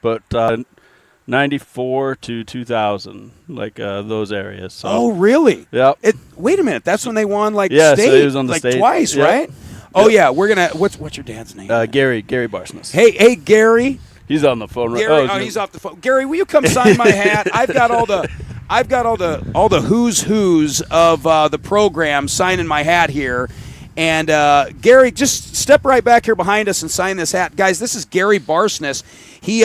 but 94 to 2000, like those areas. So. Oh, really? Yep. Wait a minute. That's when they won state, so he was on the state twice, yep. right? Oh yeah, we're gonna. What's your dad's name? Gary Barsness. Hey, Gary. He's on the phone. Gary, he's off the phone. Gary, will you come sign my hat? I've got all the who's of the program signing my hat here. And Gary, just step right back here behind us and sign this hat, guys. This is Gary Barsness. He,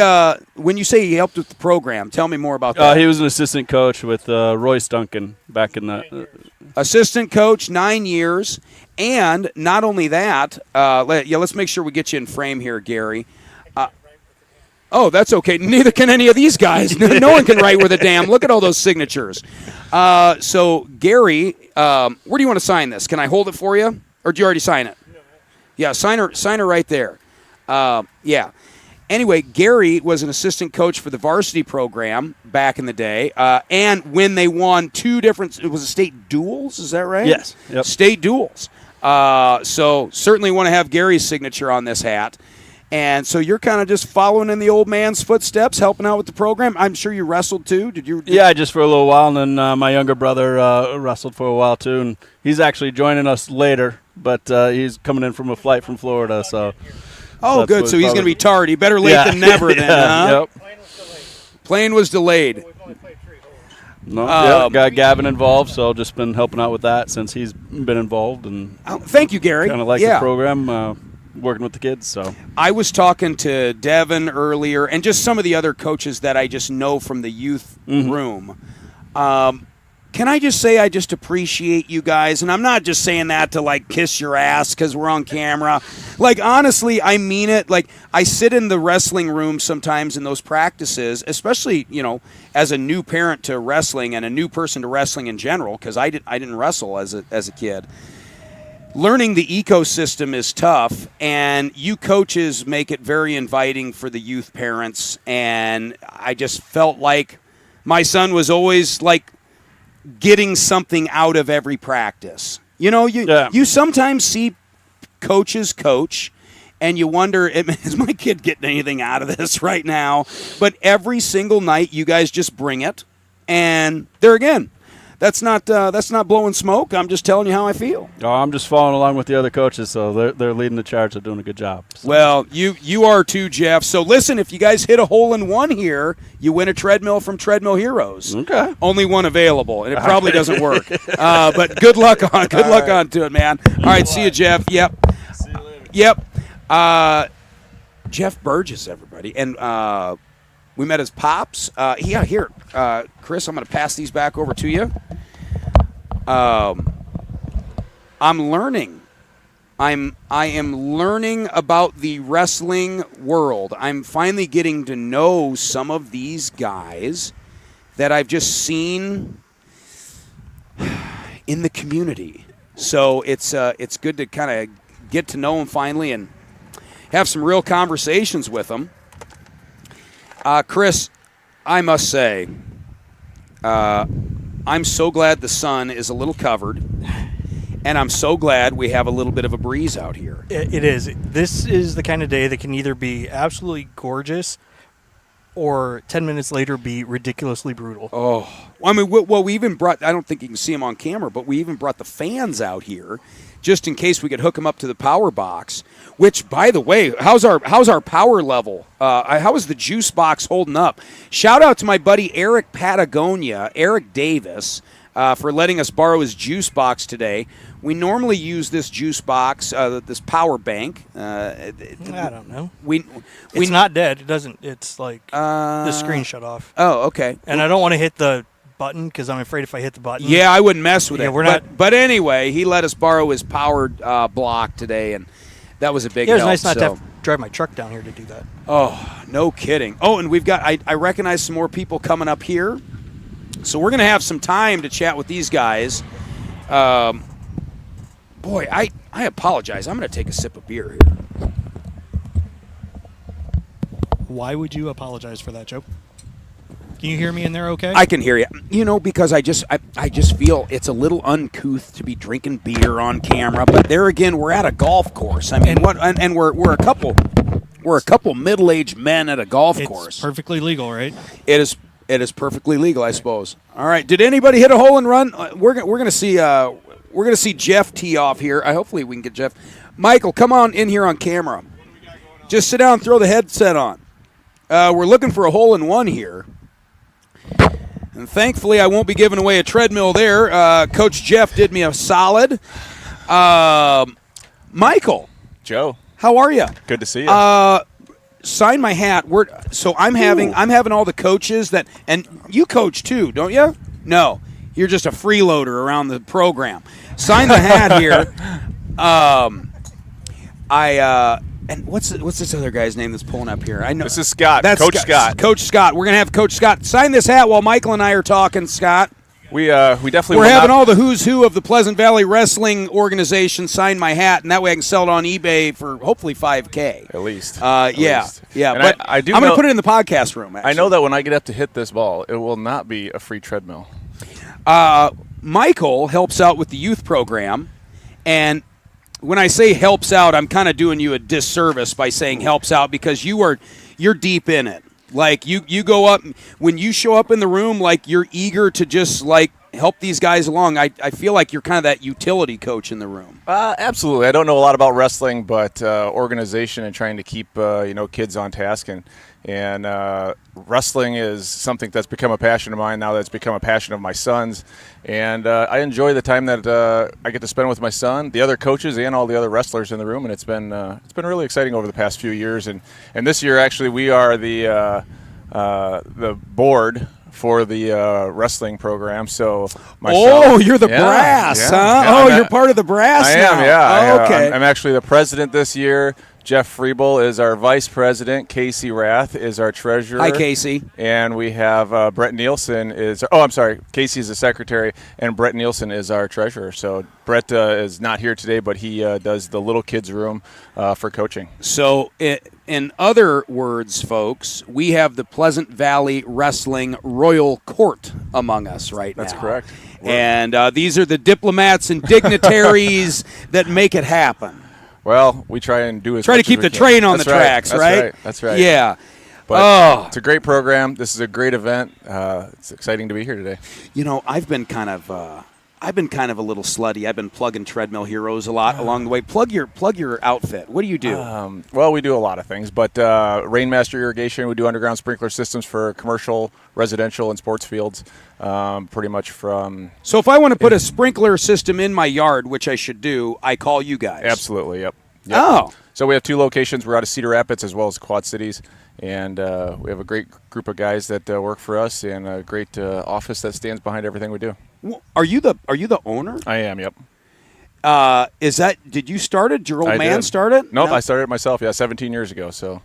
when you say he helped with the program, tell me more about that. He was an assistant coach with Royce Duncan back in the. Assistant coach, 9 years, and not only that. Let's make sure we get you in frame here, Gary. Oh, that's okay. Neither can any of these guys. No one can write with a damn. Look at all those signatures. So, Gary, where do you want to sign this? Can I hold it for you, or do you already sign it? Yeah, sign her right there. Yeah. Anyway, Gary was an assistant coach for the varsity program back in the day, and when they won it was a state duels, is that right? Yes. Yep. State duels. So certainly want to have Gary's signature on this hat. And so you're kind of just following in the old man's footsteps, helping out with the program. I'm sure you wrestled too. Did you? Yeah, just for a little while, and then my younger brother wrestled for a while too, and he's actually joining us later, but he's coming in from a flight from Florida, so. Oh, good. So he's going to be tardy. Better late than never then, huh? Yep. Plane was delayed. No, got Gavin involved, so just been helping out with that since he's been involved. And thank you, Gary. Kind of like the program, working with the kids. So I was talking to Devin earlier and just some of the other coaches that I just know from the youth room. Can I just say I just appreciate you guys? And I'm not just saying that to, like, kiss your ass because we're on camera. Like, honestly, I mean it. Like, I sit in the wrestling room sometimes in those practices, especially, as a new parent to wrestling and a new person to wrestling in general, because I didn't wrestle as a kid. Learning the ecosystem is tough, and you coaches make it very inviting for the youth parents. And I just felt like my son was always, like, getting something out of every practice. You sometimes see coaches coach, and you wonder, is my kid getting anything out of this right now? But every single night, you guys just bring it, and there again, that's not blowing smoke. I'm just telling you how I feel. Oh, I'm just following along with the other coaches, so they're leading the charge. They're doing a good job. So. Well, you are too, Jeff. So listen, if you guys hit a hole in one here, you win a treadmill from Treadmill Heroes. Okay. Only one available, and it probably doesn't work. But good luck on to it, man. All right, see you, Jeff. Yep. See you later. Yep. Jeff Burgess, everybody, and we met his pops. Here, Chris, I'm going to pass these back over to you. I'm learning. I am learning about the wrestling world. I'm finally getting to know some of these guys that I've just seen in the community. So it's good to kind of get to know them finally and have some real conversations with them. Chris, I must say, I'm so glad the sun is a little covered, and I'm so glad we have a little bit of a breeze out here. It is. This is the kind of day that can either be absolutely gorgeous or 10 minutes later be ridiculously brutal. Oh, I mean, we even brought, I don't think you can see them on camera, but we even brought the fans out here just in case we could hook them up to the power box, which, by the way, how's our power level? How is the juice box holding up? Shout out to my buddy Eric Davis, for letting us borrow his juice box today. We normally use this juice box, this power bank. I don't know. It's not dead. It doesn't. It's like the screen shut off. Oh, okay. And I don't want to hit the button because I'm afraid if I hit the button. Yeah, I wouldn't mess with it. We're not. But anyway, he let us borrow his powered block today, and that was a big help. It was nice not to have to drive my truck down here to do that. Oh, no kidding. Oh, and we've got. I recognize some more people coming up here. So we're going to have some time to chat with these guys. Boy, I apologize. I'm going to take a sip of beer here. Why would you apologize for that, Joe? Can you hear me in there okay? I can hear you. Because I just feel it's a little uncouth to be drinking beer on camera. But there again, we're at a golf course. I mean, and we're a couple. We're a couple middle-aged men at a golf It's course. perfectly legal, right? It is perfectly legal, I suppose. All right. Did anybody hit a hole in run? We're gonna see Jeff tee off here. Hopefully we can get Jeff. Michael, come on in here on camera. Just sit down and throw the headset on. We're looking for a hole in one here. And thankfully, I won't be giving away a treadmill there. Coach Jeff did me a solid. Michael. Joe. How are you? Good to see you. Sign my hat. I'm having all the coaches that, and you coach too, don't you? No, you're just a freeloader around the program. Sign the hat here. And what's this other guy's name that's pulling up here? I know This is Scott. That's Coach Scott. Coach Scott. We're gonna have Coach Scott sign this hat while Michael and I are talking. Scott. We definitely We're will having not- all the who's who of the Pleasant Valley Wrestling Organization sign my hat, and that way I can sell it on eBay for hopefully $5K. at least. Yeah. And But I do I'm going know- to put it in the podcast room. Actually. I know that when I get up to hit this ball, it will not be a free treadmill. Michael helps out with the youth program, and when I say helps out, I'm kind of doing you a disservice by saying helps out because you're deep in it. Like you go up when you show up in the room, like you're eager to just like help these guys along. I feel like you're kind of that utility coach in the room. Absolutely. I don't know a lot about wrestling, but organization and trying to keep kids on task and wrestling is something that's become a passion of mine now. That's become a passion of my son's, and I enjoy the time that I get to spend with my son, the other coaches, and all the other wrestlers in the room. And it's been really exciting over the past few years. And this year, actually, we are the board for the wrestling program. So myself, you're the brass, huh? Yeah, You're part of the brass I now. am, yeah. Okay. I'm actually the president this year. Jeff Friebel is our vice president. Casey Rath is our treasurer. Hi, Casey. And we have Brett Nielsen Casey is the secretary, and Brett Nielsen is our treasurer. So Brett is not here today, but he does the little kids room for coaching. So In other words, folks, we have the Pleasant Valley Wrestling Royal Court among us right now. That's correct. And these are the diplomats and dignitaries that make it happen. Well, we try and do as Try to much keep as we the can. train on That's the tracks, right? That's right. Yeah. But it's a great program. This is a great event. It's exciting to be here today. You know, I've been kind of a little slutty. I've been plugging Treadmill Heroes a lot along the way. Plug your outfit. What do you do? Well, we do a lot of things, but Rainmaster Irrigation, we do underground sprinkler systems for commercial, residential, and sports fields, pretty much from... So if I want to put a sprinkler system in my yard, which I should do, I call you guys. Absolutely, yep. Oh. So we have 2 locations. We're out of Cedar Rapids as well as Quad Cities, and we have a great group of guys that work for us and a great office that stands behind everything we do. Are you the owner? I am, yep. Did you start it? Did your old I man did. start it? Nope, No? I started it myself, 17 years ago, so...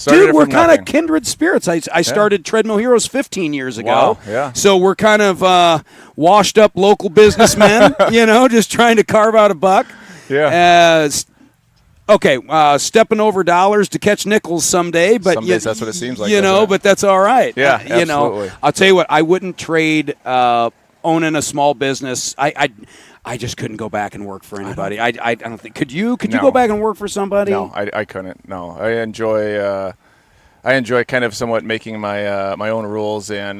Dude, we're kind of kindred spirits. I started Treadmill Heroes 15 years ago. Wow, yeah. So we're kind of washed up local businessmen, just trying to carve out a buck. Yeah. Stepping over dollars to catch nickels someday. But Some days that's what it seems like, You know, doesn't it? but that's all right. Yeah, absolutely. I'll tell you what, I wouldn't trade owning a small business. I just couldn't go back and work for anybody. I don't think. Could you? Could you No. go back and work for somebody? No, I couldn't. No, I enjoy kind of somewhat making my my own rules, and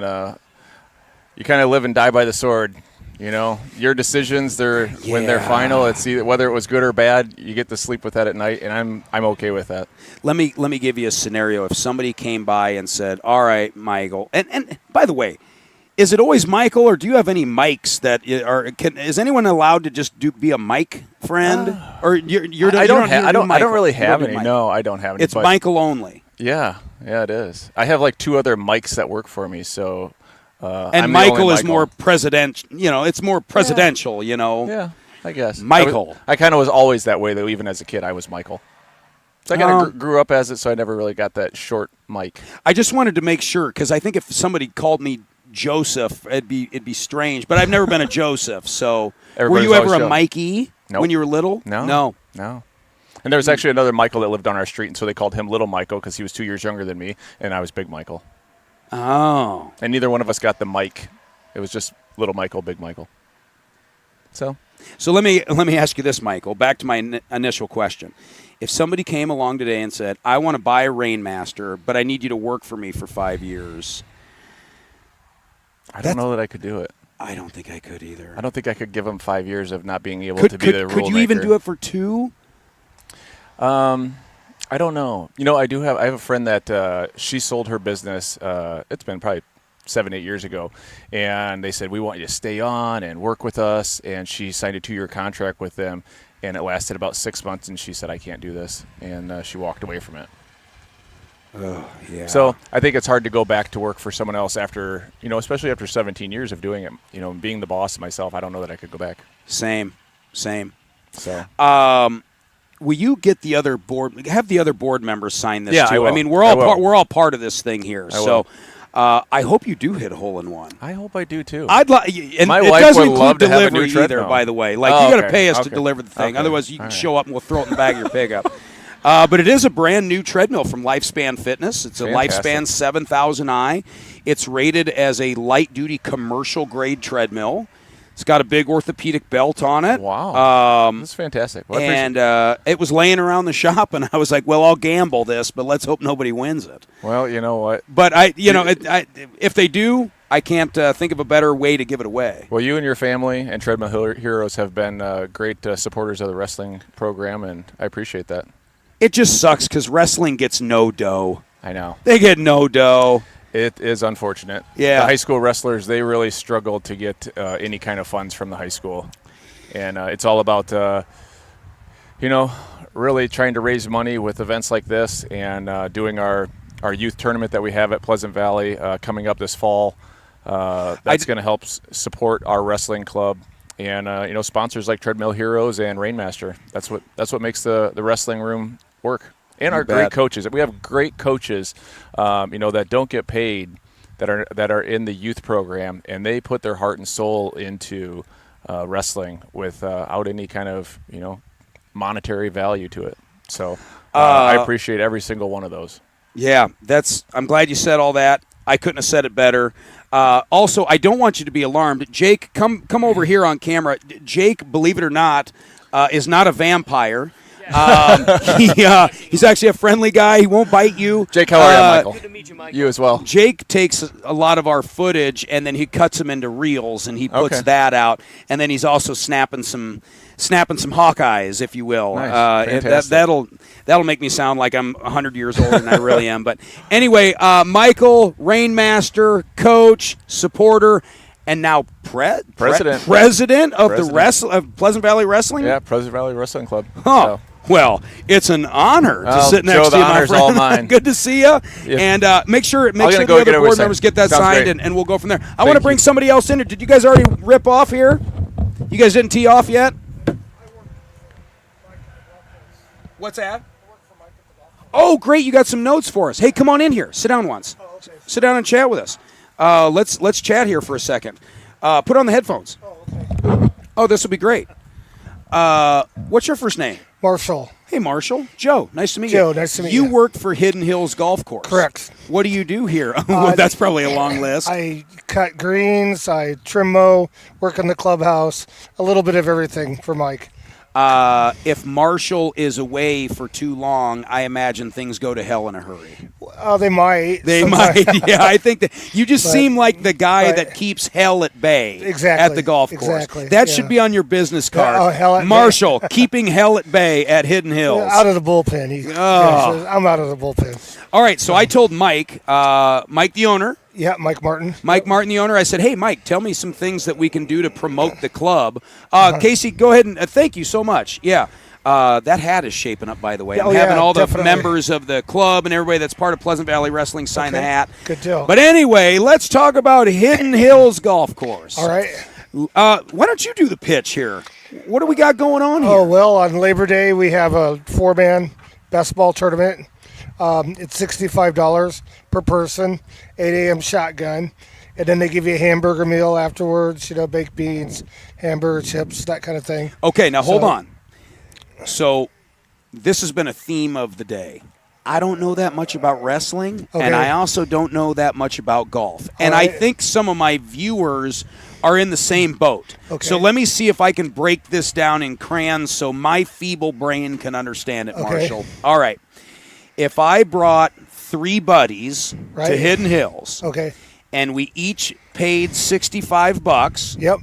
you kind of live and die by the sword. You know, your decisions, when they're final, it's either whether it was good or bad. You get to sleep with that at night, and I'm okay with that. Let me give you a scenario. If somebody came by and said, "All right, Michael," and by the way, is it always Michael, or do you have any mics that are? Is anyone allowed to just be a mic friend, or you're? I don't really You have do any. Michael. No, I don't have any. It's but Michael only. Yeah, it is. I have like 2 other mics that work for me, so. And I'm the Michael only is more presidential. It's more presidential. Yeah, I guess. Michael. I kind of was always that way, though. Even as a kid, I was Michael. So I kind of grew up as it, so I never really got that short mic. I just wanted to make sure because I think if somebody called me Joseph, it'd be strange. But I've never been a Joseph. So were you ever a Mikey when you were little? No. And there was actually another Michael that lived on our street, and so they called him Little Michael because he was 2 years younger than me, and I was Big Michael. Oh. And neither one of us got the mic. It was just Little Michael, Big Michael. So So let me ask you this, Michael. Back to my initial question. If somebody came along today and said, I want to buy a Rainmaster, but I need you to work for me for 5 years. I don't know that I could do it. I don't think I could either. I don't think I could give them 5 years of not being able to be the rule maker. Could you even do it for 2? I don't know. I have a friend that she sold her business. It's been probably 7-8 years ago, and they said, we want you to stay on and work with us, and she signed a 2-year contract with them, and it lasted about 6 months, and she said, I can't do this, and she walked away from it. Oh, yeah. So I think it's hard to go back to work for someone else after, especially after 17 years of doing it, being the boss myself. I don't know that I could go back. Same. So will you get the other board? Have the other board members sign this Yeah, too? I will. I mean, we're all part of this thing here. So I hope you do hit a hole in one. I hope I do too. I'd like, and My it wife doesn't would love include to have a new delivery either. treadmill. By the way, like Oh, you got to okay, pay us to okay, deliver the thing. okay, Otherwise, you can all right. show up and we'll throw it in the back of your pickup. But it is a brand new treadmill from Lifespan Fitness. It's a Fantastic. Lifespan 7000i. It's rated as a light-duty commercial grade treadmill. It's got a big orthopedic belt on it. Wow. That's fantastic. Well, And it was laying around the shop, and I was like, well, I'll gamble this, but let's hope nobody wins it. well, you know what? But, if they do, I can't think of a better way to give it away. Well, you and your family and Treadmill Heroes have been great supporters of the wrestling program, and I appreciate that. It just sucks because wrestling gets no dough. I know. They get no dough. It is unfortunate. Yeah. The high school wrestlers, they really struggle to get any kind of funds from the high school. And it's all about, really trying to raise money with events like this and doing our youth tournament that we have at Pleasant Valley coming up this fall. That's going to help support our wrestling club. And, sponsors like Treadmill Heroes and Rainmaster. That's what makes the wrestling room work. And our great coaches. We have great coaches, that don't get paid, that are in the youth program, and they put their heart and soul into wrestling without any kind of monetary value to it. So I appreciate every single one of those. Yeah, I'm glad you said all that. I couldn't have said it better. Also, I don't want you to be alarmed. Jake, come over here on camera. Jake, believe it or not, is not a vampire. He's actually a friendly guy. He won't bite you. Jake, how are you, Michael? Good to meet you, Michael. You as well. Jake takes a lot of our footage and then he cuts them into reels and he puts that out. And then he's also snapping some Hawkeyes, if you will. Nice. Fantastic. That'll make me sound like I'm 100 years older than I really am. But anyway, Michael, Rainmaster, coach, supporter, and now president of of Pleasant Valley Wrestling. Yeah, Pleasant Valley Wrestling Club. Huh. So. Well, it's an honor to sit next Joe, to you, the my honor's friend. all mine. Good to see you. Yeah. And make sure the go other get board everything. members get that Sounds signed, great. and we'll go from there. I want to bring you. somebody else in. Did you guys already rip off here? You guys didn't tee off yet? What's that? Oh, great. You got some notes for us. Hey, come on in here. Sit down once. Sit down and chat with us. Let's chat here for a second. Put on the headphones. Oh, this will be great. What's your first name? Marshall. Hey, Marshall. Joe, nice to meet you. Joe, nice to meet you. You work for Hidden Hills Golf Course. Correct. What do you do here? Well, that's probably a long list. I cut greens, I trim mow, work in the clubhouse, a little bit of everything for Mike. If Marshall is away for too long, I imagine things go to hell in a hurry. They might. They sometimes. might. Yeah, I think that you just seem like the guy that keeps hell at bay Exactly, at the golf course. exactly, That yeah. should be on your business card. Oh, hell at bay. Marshall, keeping hell at bay at Hidden Hills. Out of the bullpen. I'm out of the bullpen. All right, so I told Mike the owner, Yeah, Mike Martin. Mike Martin, the owner, I said, hey, Mike, tell me some things that we can do to promote the club. Casey, go ahead and thank you so much. Yeah. That hat is shaping up, by the way. I'm having all the definitely. members of the club and everybody that's part of Pleasant Valley Wrestling sign the hat. Good deal. But anyway, let's talk about Hidden Hills Golf Course. All right. Why don't you do the pitch here? What do we got going on here? Oh, well, on Labor Day, we have a 4-man basketball tournament. It's $65 per person, 8 a.m. shotgun. And then they give you a hamburger meal afterwards, baked beans, hamburger chips, that kind of thing. Okay, now hold on. So this has been a theme of the day. I don't know that much about wrestling, Okay. and I also don't know that much about golf. And I right. think some of my viewers are in the same boat. Okay. So let me see if I can break this down in crayons so my feeble brain can understand it, Okay. Marshall. All right. If I brought 3 buddies to Right. Hidden Hills, Okay. and we each paid $65, Yep.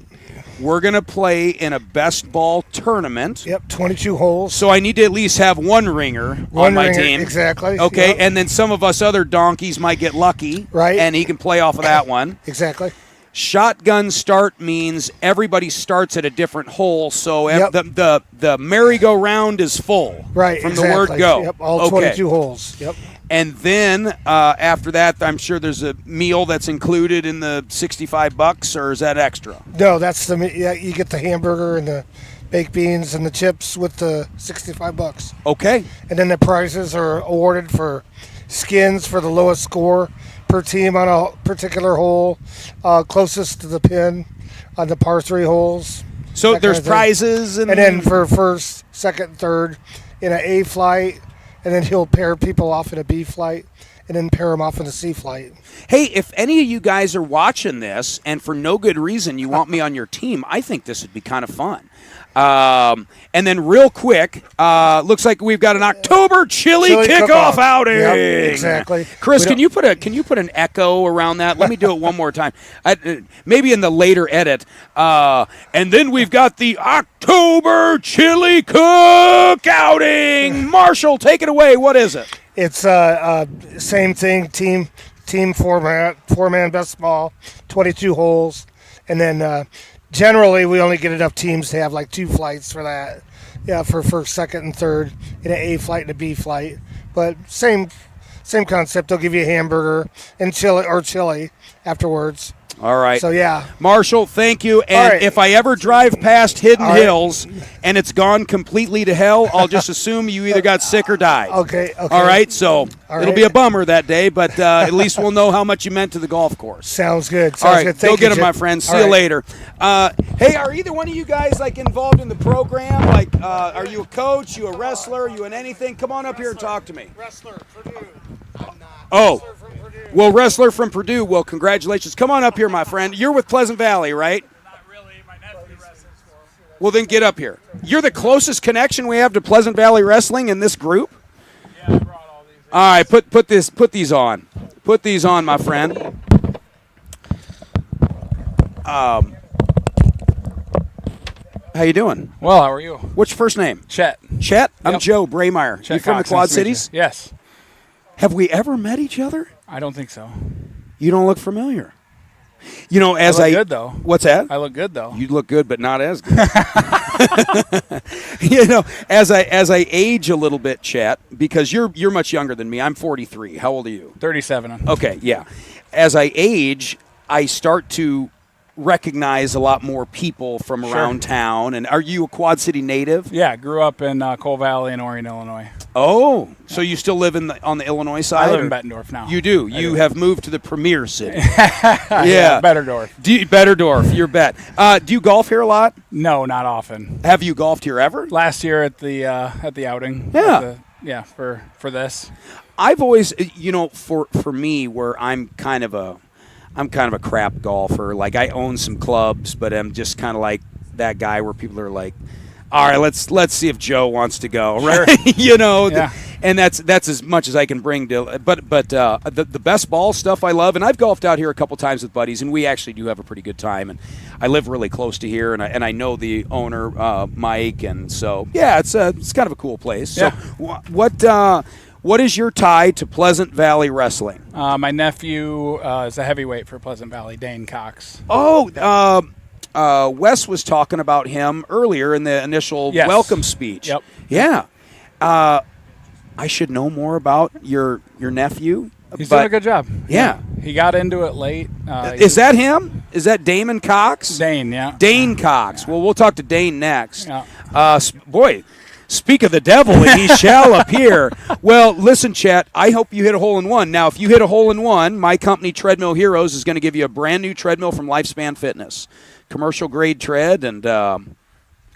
we're going to play in a best ball tournament. Yep. 22 holes. So I need to at least have one ringer on One my ringer, team. exactly. Okay, Yep. and then some of us other donkeys might get lucky. Right. And he can play off of that one. Exactly. Shotgun start means everybody starts at a different hole, so Yep. the merry-go-round is full. Right. From exactly. the word go. Yep. All okay. 22 holes. Yep. And then after that, I'm sure there's a meal that's included in the $65, or is that extra? No, that's yeah. You get the hamburger and the baked beans and the chips with the $65. Okay. And then the prizes are awarded for skins for the lowest score per team on a particular hole, closest to the pin on the par 3 holes. So that there's kind of thing. prizes. And then for first, second, third in an A flight, and then he'll pair people off in a B flight, and then pair them off in a C flight. Hey, if any of you guys are watching this and for no good reason you want me on your team, I think this would be kind of fun. And then real quick, looks like we've got an October chili kickoff cook-off. outing. Yep, exactly. Chris, We can you put an echo around that? Let me do it one more time. Maybe in the later edit. And then we've got the October chili cook outing. Marshall, take it away. What is it? It's same thing, team format, 4-man best ball, 22 holes, and then generally we only get enough teams to have like 2 flights for that. Yeah, for first, second, and third in an A flight and a B flight. But same concept. They'll give you a hamburger and chili afterwards. All right. So yeah. Marshall, thank you. And All right. if I ever drive past Hidden All right. Hills and it's gone completely to hell, I'll just assume you either got sick or died. Okay. All right. So it'll right. be a bummer that day, but at least we'll know how much you meant to the golf course. Sounds good. All Sounds right, good. go Thank get you, him, my Chip. friend. See All you right. later. Hey, are either one of you guys like involved in the program? Like, are you a coach? You a wrestler? You in anything? Come on up here and talk to me. Wrestler, Purdue. I'm not. Oh, well, wrestler from Purdue. Well, congratulations. Come on up here, my friend. You're with Pleasant Valley, right? Not really. My nephew wrestles for him. Well, then get up here. You're the closest connection we have to Pleasant Valley Wrestling in this group. Yeah, I brought all these. All right, put these on. Put these on, my friend. How you doing? Well, how are you? What's your first name? Chet. Chet. I'm Yep. Joe Braymeyer. Chet You from Cox, the Quad nice to meet Cities? you. Yes. Have we ever met each other? I don't think so. You don't look familiar. You know, as I look good, though. What's that? I look good, though. You look good, but not as good. You know, as I age a little bit, Chet, because you're much younger than me. I'm 43. How old are you? 37. Okay, yeah. As I age, I start to recognize a lot more people from around town. And are you a Quad City native? Yeah, I grew up in Coal Valley in Orion, Illinois. Oh, so you still live on the Illinois side? I live in or- Bettendorf now. You do. I You do. have moved to the premier city. Yeah, Bettendorf. Betterdorf, your bet. Do you golf here a lot? No, not often. Have you golfed here ever? Last year at the outing. Yeah. For this. I've always, you know, for me, where I'm kind of a crap golfer. Like I own some clubs, but I'm just kind of like that guy where people are like, all right, let's see if Joe wants to go, right? You know, Yeah. and that's as much as I can bring to. But the best ball stuff I love, and I've golfed out here a couple times with buddies, and we actually do have a pretty good time. And I live really close to here, and I know the owner, Mike, and so yeah, it's kind of a cool place. So what is your tie to Pleasant Valley Wrestling? My nephew is a heavyweight for Pleasant Valley, Dane Cox. Oh, Wes was talking about him earlier in the initial Yes. welcome speech. Yep. Yeah. I should know more about your nephew. He's but doing a good job. Yeah. He got into it late. Is that him? Is that Damon Cox? Dane, yeah. Dane Cox. Well, we'll talk to Dane next. Yeah. Boy, speak of the devil, and he shall appear. Well, listen, Chet, I hope you hit a hole in one. Now, if you hit a hole in one, my company, Treadmill Heroes, is going to give you a brand new treadmill from Lifespan Fitness. Commercial grade tread, and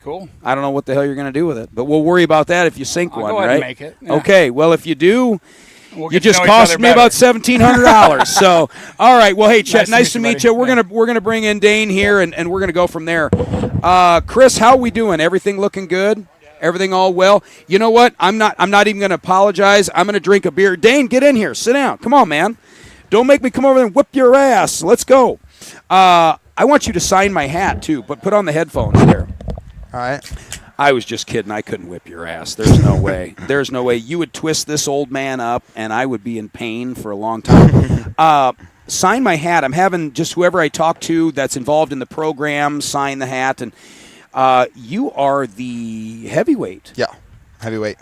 Cool. I don't know what the hell you're going to do with it, but we'll worry about that if you sink I'll one, go ahead right? and make it. Yeah. Okay. Well, if you do, We'll you get to just know each cost other me better. about $1,700. So, all right. Well, hey, Chet, nice Nice to to meet meet you, you. buddy. We're gonna bring in Dane here, and we're gonna go from there. Chris, how we doing? Everything looking good? Everything all well? You know what? I'm not even gonna apologize. I'm gonna drink a beer. Dane, get in here. Sit down. Come on, man. Don't make me come over there and whip your ass. Let's go. I want you to sign my hat too, but put on the headphones there. All right. I was just kidding. I couldn't whip your ass. There's no way. There's no way. You would twist this old man up, and I would be in pain for a long time. Sign my hat. I'm having just whoever I talk to that's involved in the program sign the hat. And you are the heavyweight. Yeah. Heavyweight.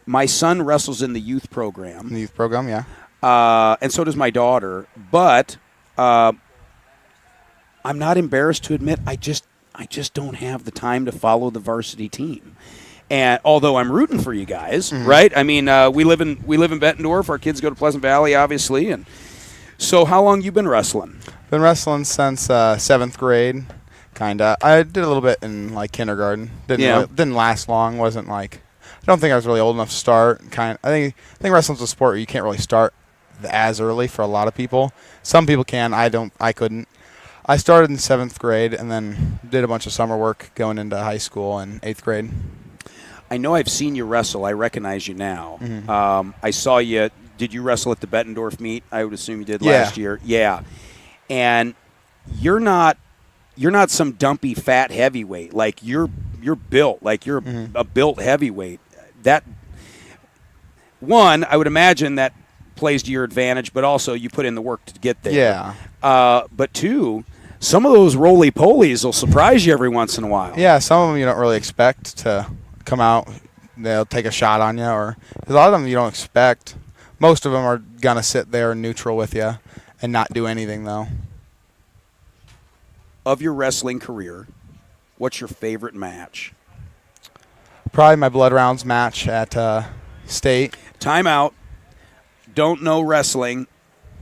My son wrestles in the youth program. In the youth program, yeah. And so does my daughter. But I'm not embarrassed to admit I just don't have the time to follow the varsity team. And although I'm rooting for you guys, right? I mean, we live in Bettendorf. Our kids go to Pleasant Valley, obviously. And so, how long you been wrestling? Been wrestling since 7th grade, kinda. I did a little bit in like kindergarten. Didn't last long. Wasn't like I don't think I was really old enough to start. I think wrestling's a sport where you can't really start as early for a lot of people. Some people can. I couldn't. I started in 7th grade and then did a bunch of summer work going into high school in 8th grade. I know I've seen you wrestle. I recognize you now. Mm-hmm. I saw you. Did you wrestle at the Bettendorf meet? I would assume you did Yeah. last year. Yeah. And you're not some dumpy fat heavyweight. Like you're built. Like you're a built heavyweight. That one, I would imagine that plays to your advantage, but also you put in the work to get there. Yeah. But two, some of those roly-polies will surprise you every once in a while. Yeah, some of them you don't really expect to come out. They'll take a shot on you, or a lot of them you don't expect. Most of them are gonna sit there neutral with you and not do anything though. Of your wrestling career, what's your favorite match? Probably my blood rounds match at state. Timeout. Don't know wrestling,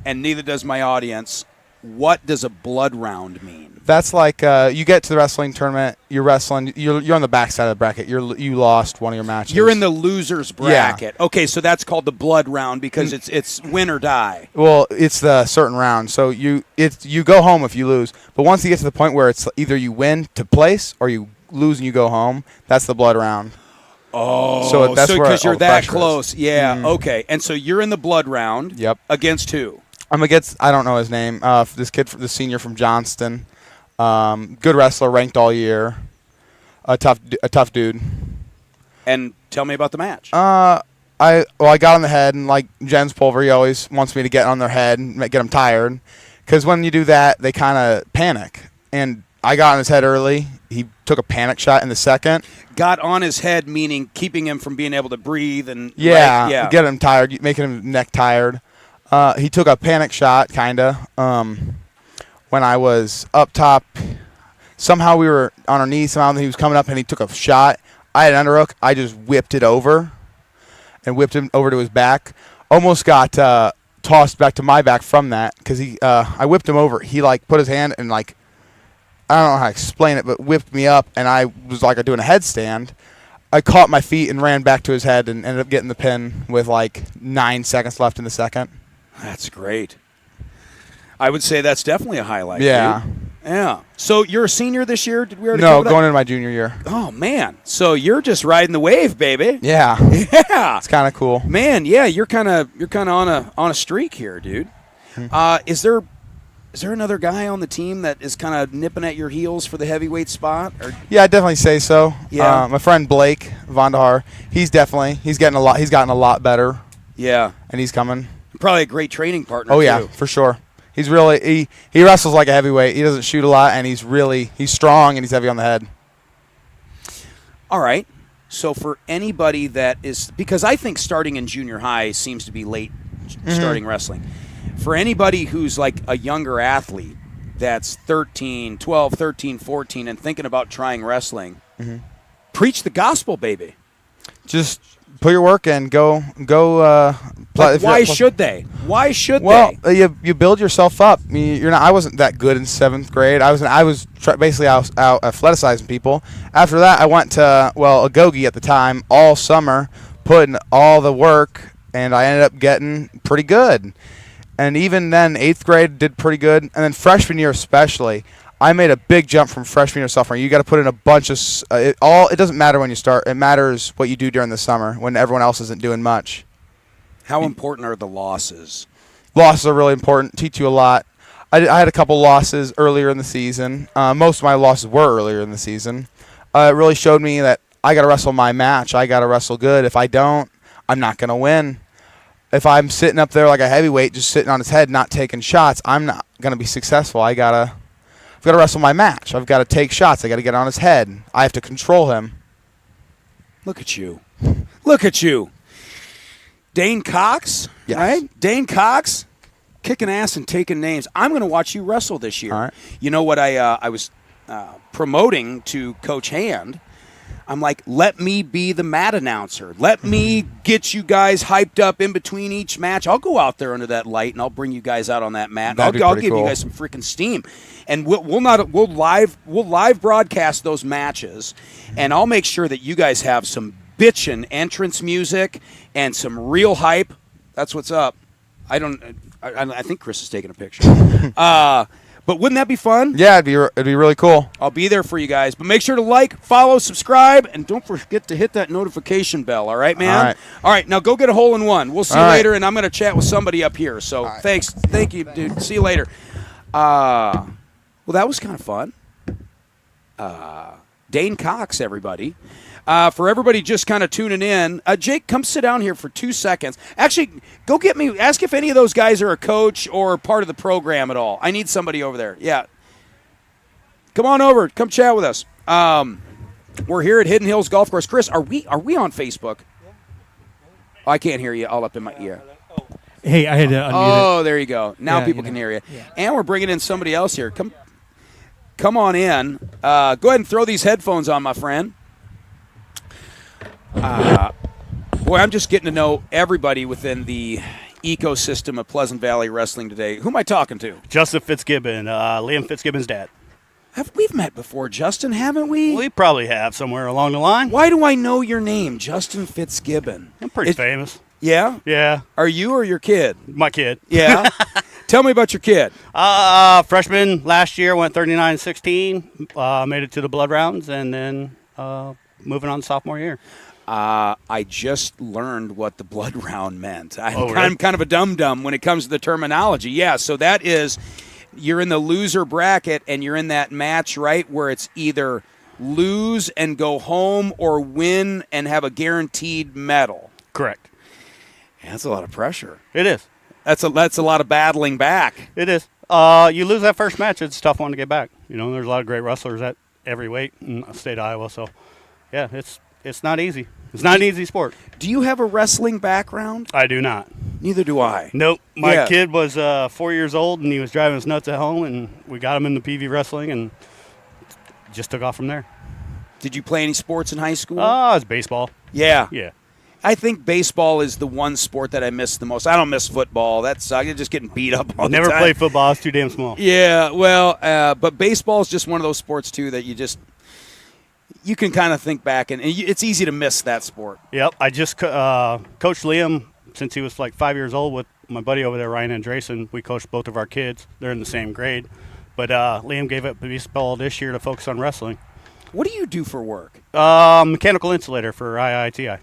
and neither does my audience. What does a blood round mean? That's like you get to the wrestling tournament. You're wrestling. You're on the back side of the bracket. You lost one of your matches. You're in the losers bracket. Yeah. Okay, so that's called the blood round because it's win or die. Well, it's the certain round. So you go home if you lose. But once you get to the point where it's either you win to place or you lose and you go home, that's the blood round. Oh, so that's because you're that pressure close. is. Yeah. Okay, and so you're in the blood round. Yep. Against who? I'm against. I don't know his name. This kid, the senior from Johnston, good wrestler, ranked all year. A tough dude. And tell me about the match. I got on the head, and like Jens Pulver, he always wants me to get on their head and get them tired, because when you do that, they kind of panic. And I got on his head early. He took a panic shot in the second. Got on his head, meaning keeping him from being able to breathe and get him tired, making him neck tired. He took a panic shot, kinda. When I was up top, somehow we were on our knees. Somehow he was coming up and he took a shot. I had an underhook. I just whipped it over, and whipped him over to his back. Almost got tossed back to my back from that because I whipped him over. He like put his hand and like, I don't know how to explain it, but whipped me up, and I was like doing a headstand. I caught my feet and ran back to his head and ended up getting the pin with like 9 seconds left in the second. That's great. I would say that's definitely a highlight. Yeah. Dude. Yeah. So you're a senior this year? Did we already No, cover that? going into my junior year. Oh, man. So you're just riding the wave, baby. Yeah. Yeah. It's kind of cool. Man, yeah, you're kind of on a streak here, dude. Is there another guy on the team that is kind of nipping at your heels for the heavyweight spot? Or? Yeah, I'd definitely say so. Yeah. My friend Blake Vondahar, he's gotten a lot better, Yeah. and he's coming. Probably a great training partner, Oh yeah, too. for sure. He's really he wrestles like a heavyweight. He doesn't shoot a lot, and he's strong and he's heavy on the head. All right. So for anybody that is, because I think starting in junior high seems to be late starting wrestling. For anybody who's like a younger athlete that's 12, 13, 14 and thinking about trying wrestling, preach the gospel, baby. Just put your work in. Go. Why should they? Why should Well, they? you build yourself up. You're not. I wasn't that good in 7th grade. I was basically out athleticizing people. After that, I went to Agoge at the time all summer, putting all the work, and I ended up getting pretty good. And even then, 8th grade did pretty good, and then freshman year especially, I made a big jump from freshman year to sophomore. You got to put in a bunch of it doesn't matter when you start. It matters what you do during the summer when everyone else isn't doing much. How important are the losses? Losses are really important. Teach you a lot. I had a couple losses earlier in the season. Most of my losses were earlier in the season. It really showed me that I got to wrestle my match. I got to wrestle good. If I don't, I'm not going to win. If I'm sitting up there like a heavyweight, just sitting on his head, not taking shots, I'm not going to be successful. I've got to wrestle my match. I've got to take shots. I got to get on his head. I have to control him. Look at you. Look at you. Dane Cox, Yes. right? Dane Cox, kicking ass and taking names. I'm going to watch you wrestle this year. All right. You know what I was promoting to Coach Hand? I'm like, let me be the mat announcer. Let me get you guys hyped up in between each match. I'll go out there under that light and I'll bring you guys out on that mat. That'd be I'll pretty give you cool. guys some freaking steam, and we'll live broadcast those matches, and I'll make sure that you guys have some bitchin' entrance music and some real hype. That's what's up. I think Chris is taking a picture. But wouldn't that be fun? Yeah, it'd be really cool. I'll be there for you guys. But make sure to like, follow, subscribe, and don't forget to hit that notification bell. All right, man? All right. All right, now go get a hole in one. We'll see you All right. later, and I'm going to chat with somebody up here. So thanks. Thank you, dude. See you later. Well, that was kind of fun. Dane Cox, everybody. For everybody just kind of tuning in, Jake, come sit down here for 2 seconds. Actually, go get me, ask if any of those guys are a coach or part of the program at all. I need somebody over there. Yeah. Come on over. Come chat with us. We're here at Hidden Hills Golf Course. Chris, are we on Facebook? Oh, I can't hear you all up in my ear. Hey, I had to unmute Oh, there you go. Now Yeah, people you can know. hear you. Yeah. And we're bringing in somebody else here. Come on in. Go ahead and throw these headphones on, my friend. Boy, I'm just getting to know everybody within the ecosystem of Pleasant Valley Wrestling today. Who am I talking to? Justin Fitzgibbon, Liam Fitzgibbon's dad. We've met before, Justin, haven't we? We probably have somewhere along the line. Why do I know your name, Justin Fitzgibbon? I'm pretty famous. Yeah? Yeah, Are you or your kid? my kid. Yeah? Tell me about your kid. Freshman last year, went 39-16, made it to the blood rounds, and then moving on to sophomore year. I just learned what the blood round meant. Really? I'm kind of a dum-dum when it comes to the terminology. Yeah, so that is, you're in the loser bracket and you're in that match, right, where it's either lose and go home or win and have a guaranteed medal. Correct. Yeah, that's a lot of pressure. It is. That's a lot of battling back. It is. You lose that first match, it's a tough one to get back. You know, there's a lot of great wrestlers at every weight in the state of Iowa, so, yeah, it's not easy. It's not an easy sport. Do you have a wrestling background? I do not. Neither do I. Nope. My Yeah. kid was 4 years old, and he was driving us nuts at home, and we got him into PV wrestling, and just took off from there. Did you play any sports in high school? It's baseball. Yeah. Yeah. I think baseball is the one sport that I miss the most. I don't miss football. I'm just getting beat up all the Never time. played football. I was too damn small. Yeah, well, but baseball is just one of those sports, too, that you can kind of think back, and it's easy to miss that sport. Yep. I just coached Liam since he was like 5 years old with my buddy over there, Ryan Andresen. We coached both of our kids. They're in the same grade. But Liam gave up baseball this year to focus on wrestling. What do you do for work? Mechanical insulator for IITI.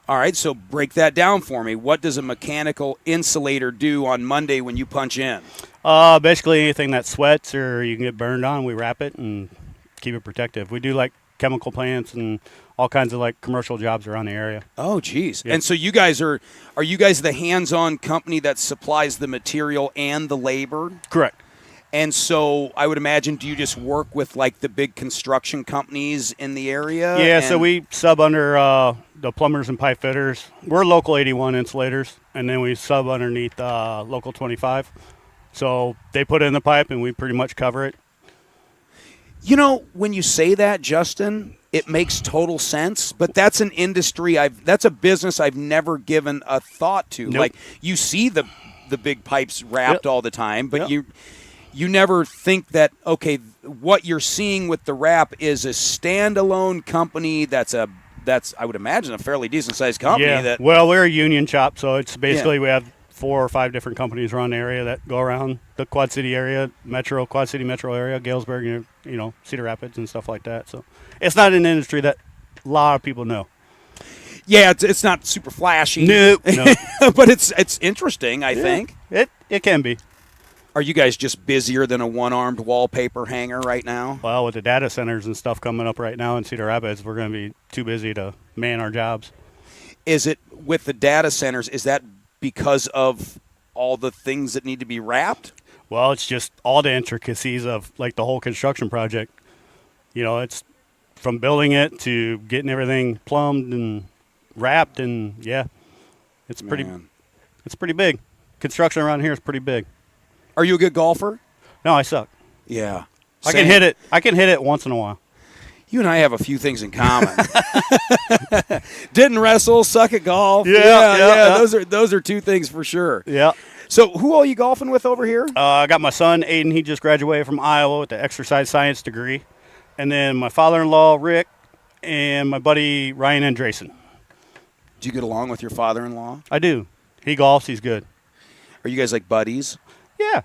All right, so break that down for me. What does a mechanical insulator do on Monday when you punch in? Basically anything that sweats or you can get burned on, we wrap it and keep it protective. We do like chemical plants and all kinds of like commercial jobs around the area. Oh, geez. Yeah. And so you guys are you guys the hands-on company that supplies the material and the labor? Correct. And so I would imagine, do you just work with like the big construction companies in the area? Yeah, so we sub under the plumbers and pipe fitters. We're local 81 insulators, and then we sub underneath local 25. So they put in the pipe, and we pretty much cover it. You know, when you say that, Justin, it makes total sense. But that's an industry that's a business I've never given a thought to. Nope. Like, you see the big pipes wrapped all the time, but Yep. you never think that, okay, what you're seeing with the wrap is a standalone company that's I would imagine a fairly decent sized company. Yeah. Well, we're a union shop, so it's basically we have 4 or 5 different companies around the area that go around the Quad City area, Quad City metro area, Galesburg, Cedar Rapids and stuff like that. So it's not an industry that a lot of people know. Yeah, it's not super flashy. Nope. No. But it's interesting, I think. It can be. Are you guys just busier than a one-armed wallpaper hanger right now? Well, with the data centers and stuff coming up right now in Cedar Rapids, we're going to be too busy to man our jobs. Is it with the data centers, is that because of all the things that need to be wrapped? Well, it's just all the intricacies of like the whole construction project. It's from building it to getting everything plumbed and wrapped, and it's pretty big. Construction around here is pretty big. Are you a good golfer? No, I suck. Yeah. I can hit it. I can hit it once in a while. You and I have a few things in common. Didn't wrestle, suck at golf. Yeah. Those are 2 things for sure. Yeah. So who are you golfing with over here? I got my son, Aiden. He just graduated from Iowa with the exercise science degree. And then my father-in-law, Rick, and my buddy, Ryan Andreessen. Do you get along with your father-in-law? I do. He golfs. He's good. Are you guys like buddies? Yeah.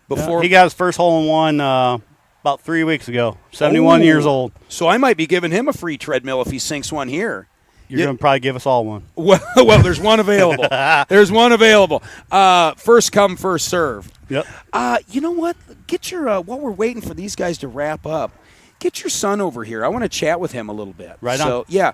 Before he got his first hole-in-one about 3 weeks ago. 71 years old. So I might be giving him a free treadmill if he sinks one here. You're going to probably give us all one. Well, there's one available. There's one available. First come, first serve. Yep. You know what? Get your while we're waiting for these guys to wrap up, get your son over here. I want to chat with him a little bit. Right on. So, yeah.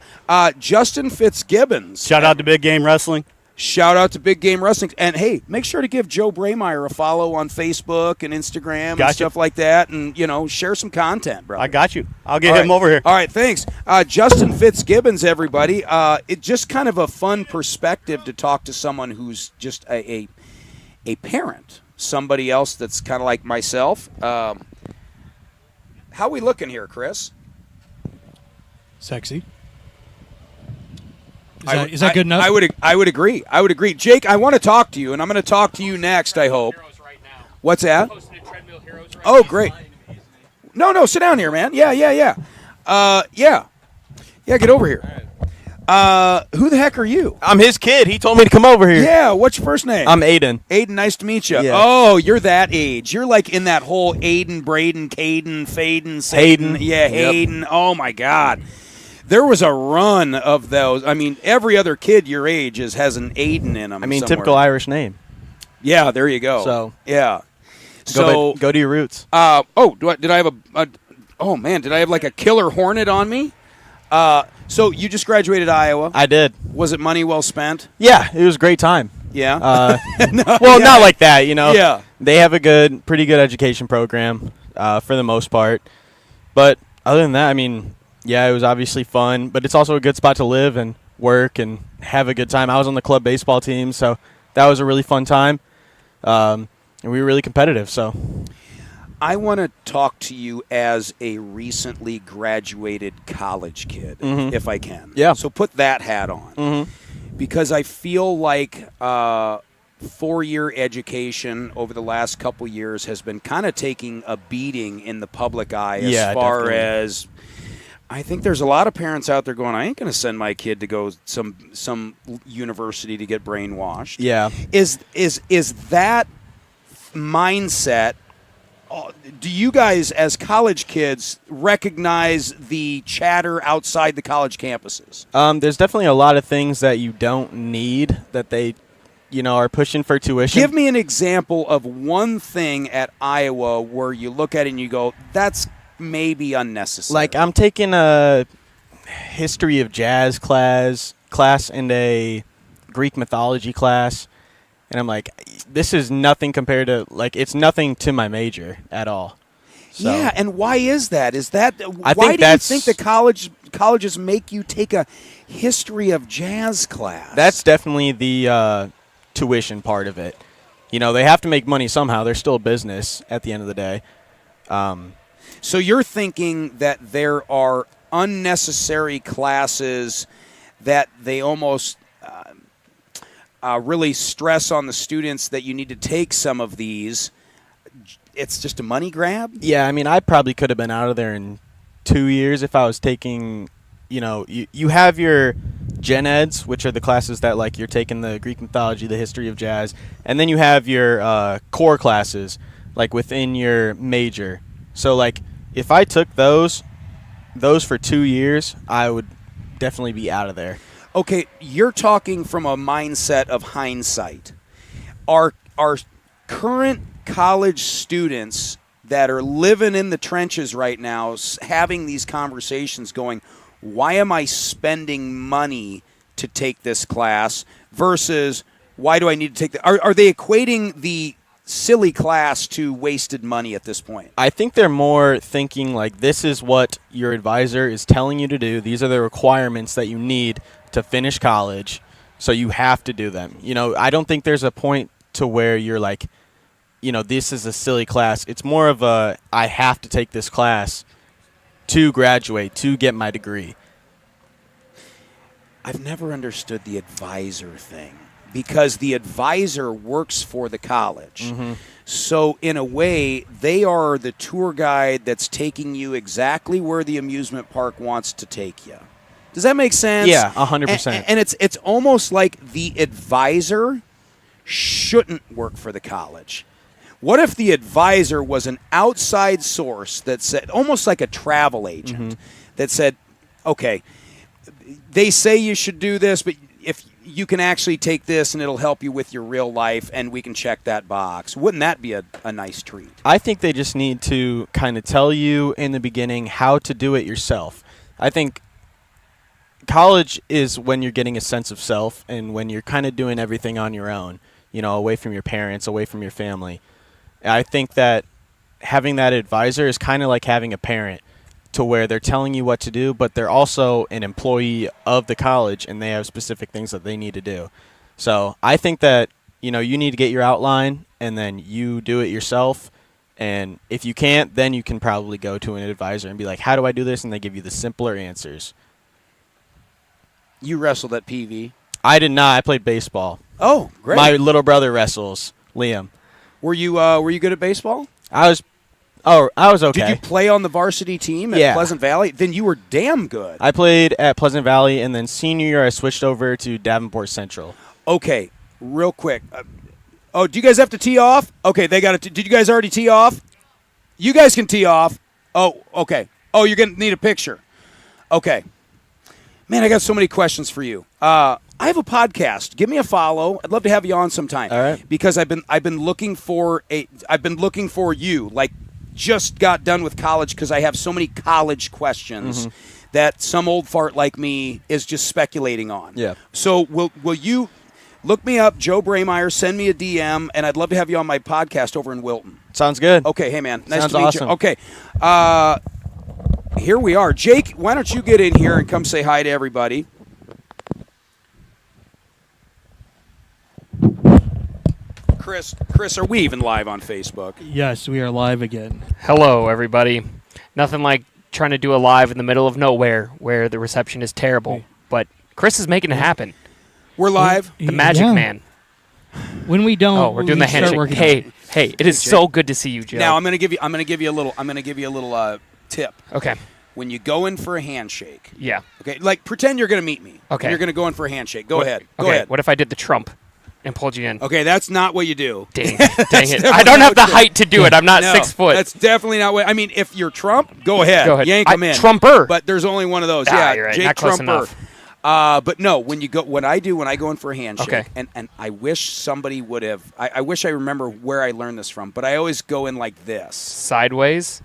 Justin Fitzgibbons. Shout out to Big Game Wrestling. Shout out to Big Game Wrestling. And, hey, make sure to give Joe Braymeyer a follow on Facebook and Instagram and stuff like that. And, share some content, bro. I got you. I'll get him over here. All right, thanks. Justin Fitzgibbons, everybody. It's just kind of a fun perspective to talk to someone who's just a parent, somebody else that's kind of like myself. How we looking here, Chris? Sexy. Is that good enough? I would agree. Jake, I want to talk to you, and I'm going to talk to you next, I hope. What's that? Oh, great. No, sit down here, man. Yeah. Yeah, get over here. Who the heck are you? I'm his kid. He told me to come over here. Yeah, what's your first name? I'm Aiden. Aiden, nice to meet you. Yeah. Oh, you're that age. You're like in that whole Aiden, Braden, Caden, Faden, Saden. Hayden. Yeah, Hayden. Yep. Oh, my God. There was a run of those. I mean, every other kid your age has an Aiden in them. I mean, somewhere. typical Irish name. Yeah, there you go. So yeah. Go to your roots. Did I have did I have like a killer hornet on me? So you just graduated Iowa. I did. Was it money well spent? Yeah, it was a great time. Yeah. Not like that, Yeah. They have a pretty good education program for the most part. But other than that, I mean, yeah, it was obviously fun, but it's also a good spot to live and work and have a good time. I was on the club baseball team, so that was a really fun time. And we were really competitive, so. I want to talk to you as a recently graduated college kid, if I can. Yeah. So put that hat on. Because I feel like 4-year education over the last couple years has been kind of taking a beating in the public eye as far definitely. As I think there's a lot of parents out there going, I ain't going to send my kid to go some university to get brainwashed. Yeah. Is that mindset? Do you guys, as college kids, recognize the chatter outside the college campuses? There's definitely a lot of things that you don't need that they, are pushing for tuition. Give me an example of one thing at Iowa where you look at it and you go, that's maybe unnecessary. Like, I'm taking a history of jazz class and a Greek mythology class, and I'm like, this is nothing compared to, it's nothing to my major at all. So, yeah, and why is that? Why do you think the colleges make you take a history of jazz class? That's definitely the tuition part of it. They have to make money somehow. They're still a business at the end of the day. So you're thinking that there are unnecessary classes that they almost really stress on the students that you need to take some of these. It's just a money grab? Yeah, I mean, I probably could have been out of there in 2 years if I was taking, you have your gen eds, which are the classes that, like, you're taking the Greek mythology, the history of jazz, and then you have your core classes, like, within your major. So, like, if I took those for 2 years, I would definitely be out of there. Okay, you're talking from a mindset of hindsight. Are current college students that are living in the trenches right now having these conversations going, why am I spending money to take this class versus why do I need to take that? Are they equating the silly class to wasted money at this point? I think they're more thinking like this is what your advisor is telling you to do. These are the requirements that you need to finish college, so you have to do them. I don't think there's a point to where you're like, this is a silly class. It's more of a I have to take this class to graduate, to get my degree. I've never understood the advisor thing because the advisor works for the college. Mm-hmm. So in a way, they are the tour guide that's taking you exactly where the amusement park wants to take you. Does that make sense? Yeah, 100%. And it's almost like the advisor shouldn't work for the college. What if the advisor was an outside source that said, almost like a travel agent, that said, okay, they say you should do this, but if you can actually take this and it'll help you with your real life and we can check that box. Wouldn't that be a nice treat? I think they just need to kind of tell you in the beginning how to do it yourself. I think college is when you're getting a sense of self and when you're kind of doing everything on your own, away from your parents, away from your family. I think that having that advisor is kind of like having a parent to where they're telling you what to do, but they're also an employee of the college and they have specific things that they need to do. So I think that, you need to get your outline and then you do it yourself. And if you can't, then you can probably go to an advisor and be like, how do I do this? And they give you the simpler answers. You wrestled at PV. I did not. I played baseball. Oh, great. My little brother wrestles, Liam. Were you good at baseball? I was okay. Did you play on the varsity team at Pleasant Valley? Then you were damn good. I played at Pleasant Valley, and then senior year I switched over to Davenport Central. Okay, real quick. Do you guys have to tee off? Okay, they got to. Did you guys already tee off? You guys can tee off. Oh, okay. Oh, you're going to need a picture. Okay. Man, I got so many questions for you. I have a podcast. Give me a follow. I'd love to have you on sometime. All right. Because I've been looking for you. Like, just got done with college because I have so many college questions that some old fart like me is just speculating on. Yeah. So will you look me up, Joe Braymeyer, send me a DM, and I'd love to have you on my podcast over in Wilton. Sounds good. Okay, hey man, nice Sounds to meet awesome. you. Okay. Here we are. Jake, why don't you get in here and come say hi to everybody? Chris, are we even live on Facebook? Yes, we are live again. Hello, everybody. Nothing like trying to do a live in the middle of nowhere where the reception is terrible. But Chris is making it happen. We're live. The magic man. When we don't, Oh, we're doing the we start handshake. working Hey, it is so good to see you, Joe. Now I'm gonna give you a little tip. Okay. When you go in for a handshake. Yeah. Okay. Like pretend you're gonna meet me. Okay. You're gonna go in for a handshake. Go ahead. Go Okay. ahead. What if I did the Trump and pulled you in? Okay, that's not what you do. Dang it. definitely I don't not have the what you do. height to do it. I'm not No, 6 foot. That's definitely not what. I mean, if you're Trump, go ahead. Go ahead. Yank him in. Trumper. But there's only one of those. Ah, Yeah, you're right. Jake Not close Trumper. enough. But no, when I go in for a handshake, Okay. and I wish somebody would have. I wish I remember where I learned this from, but I always go in like this. Sideways?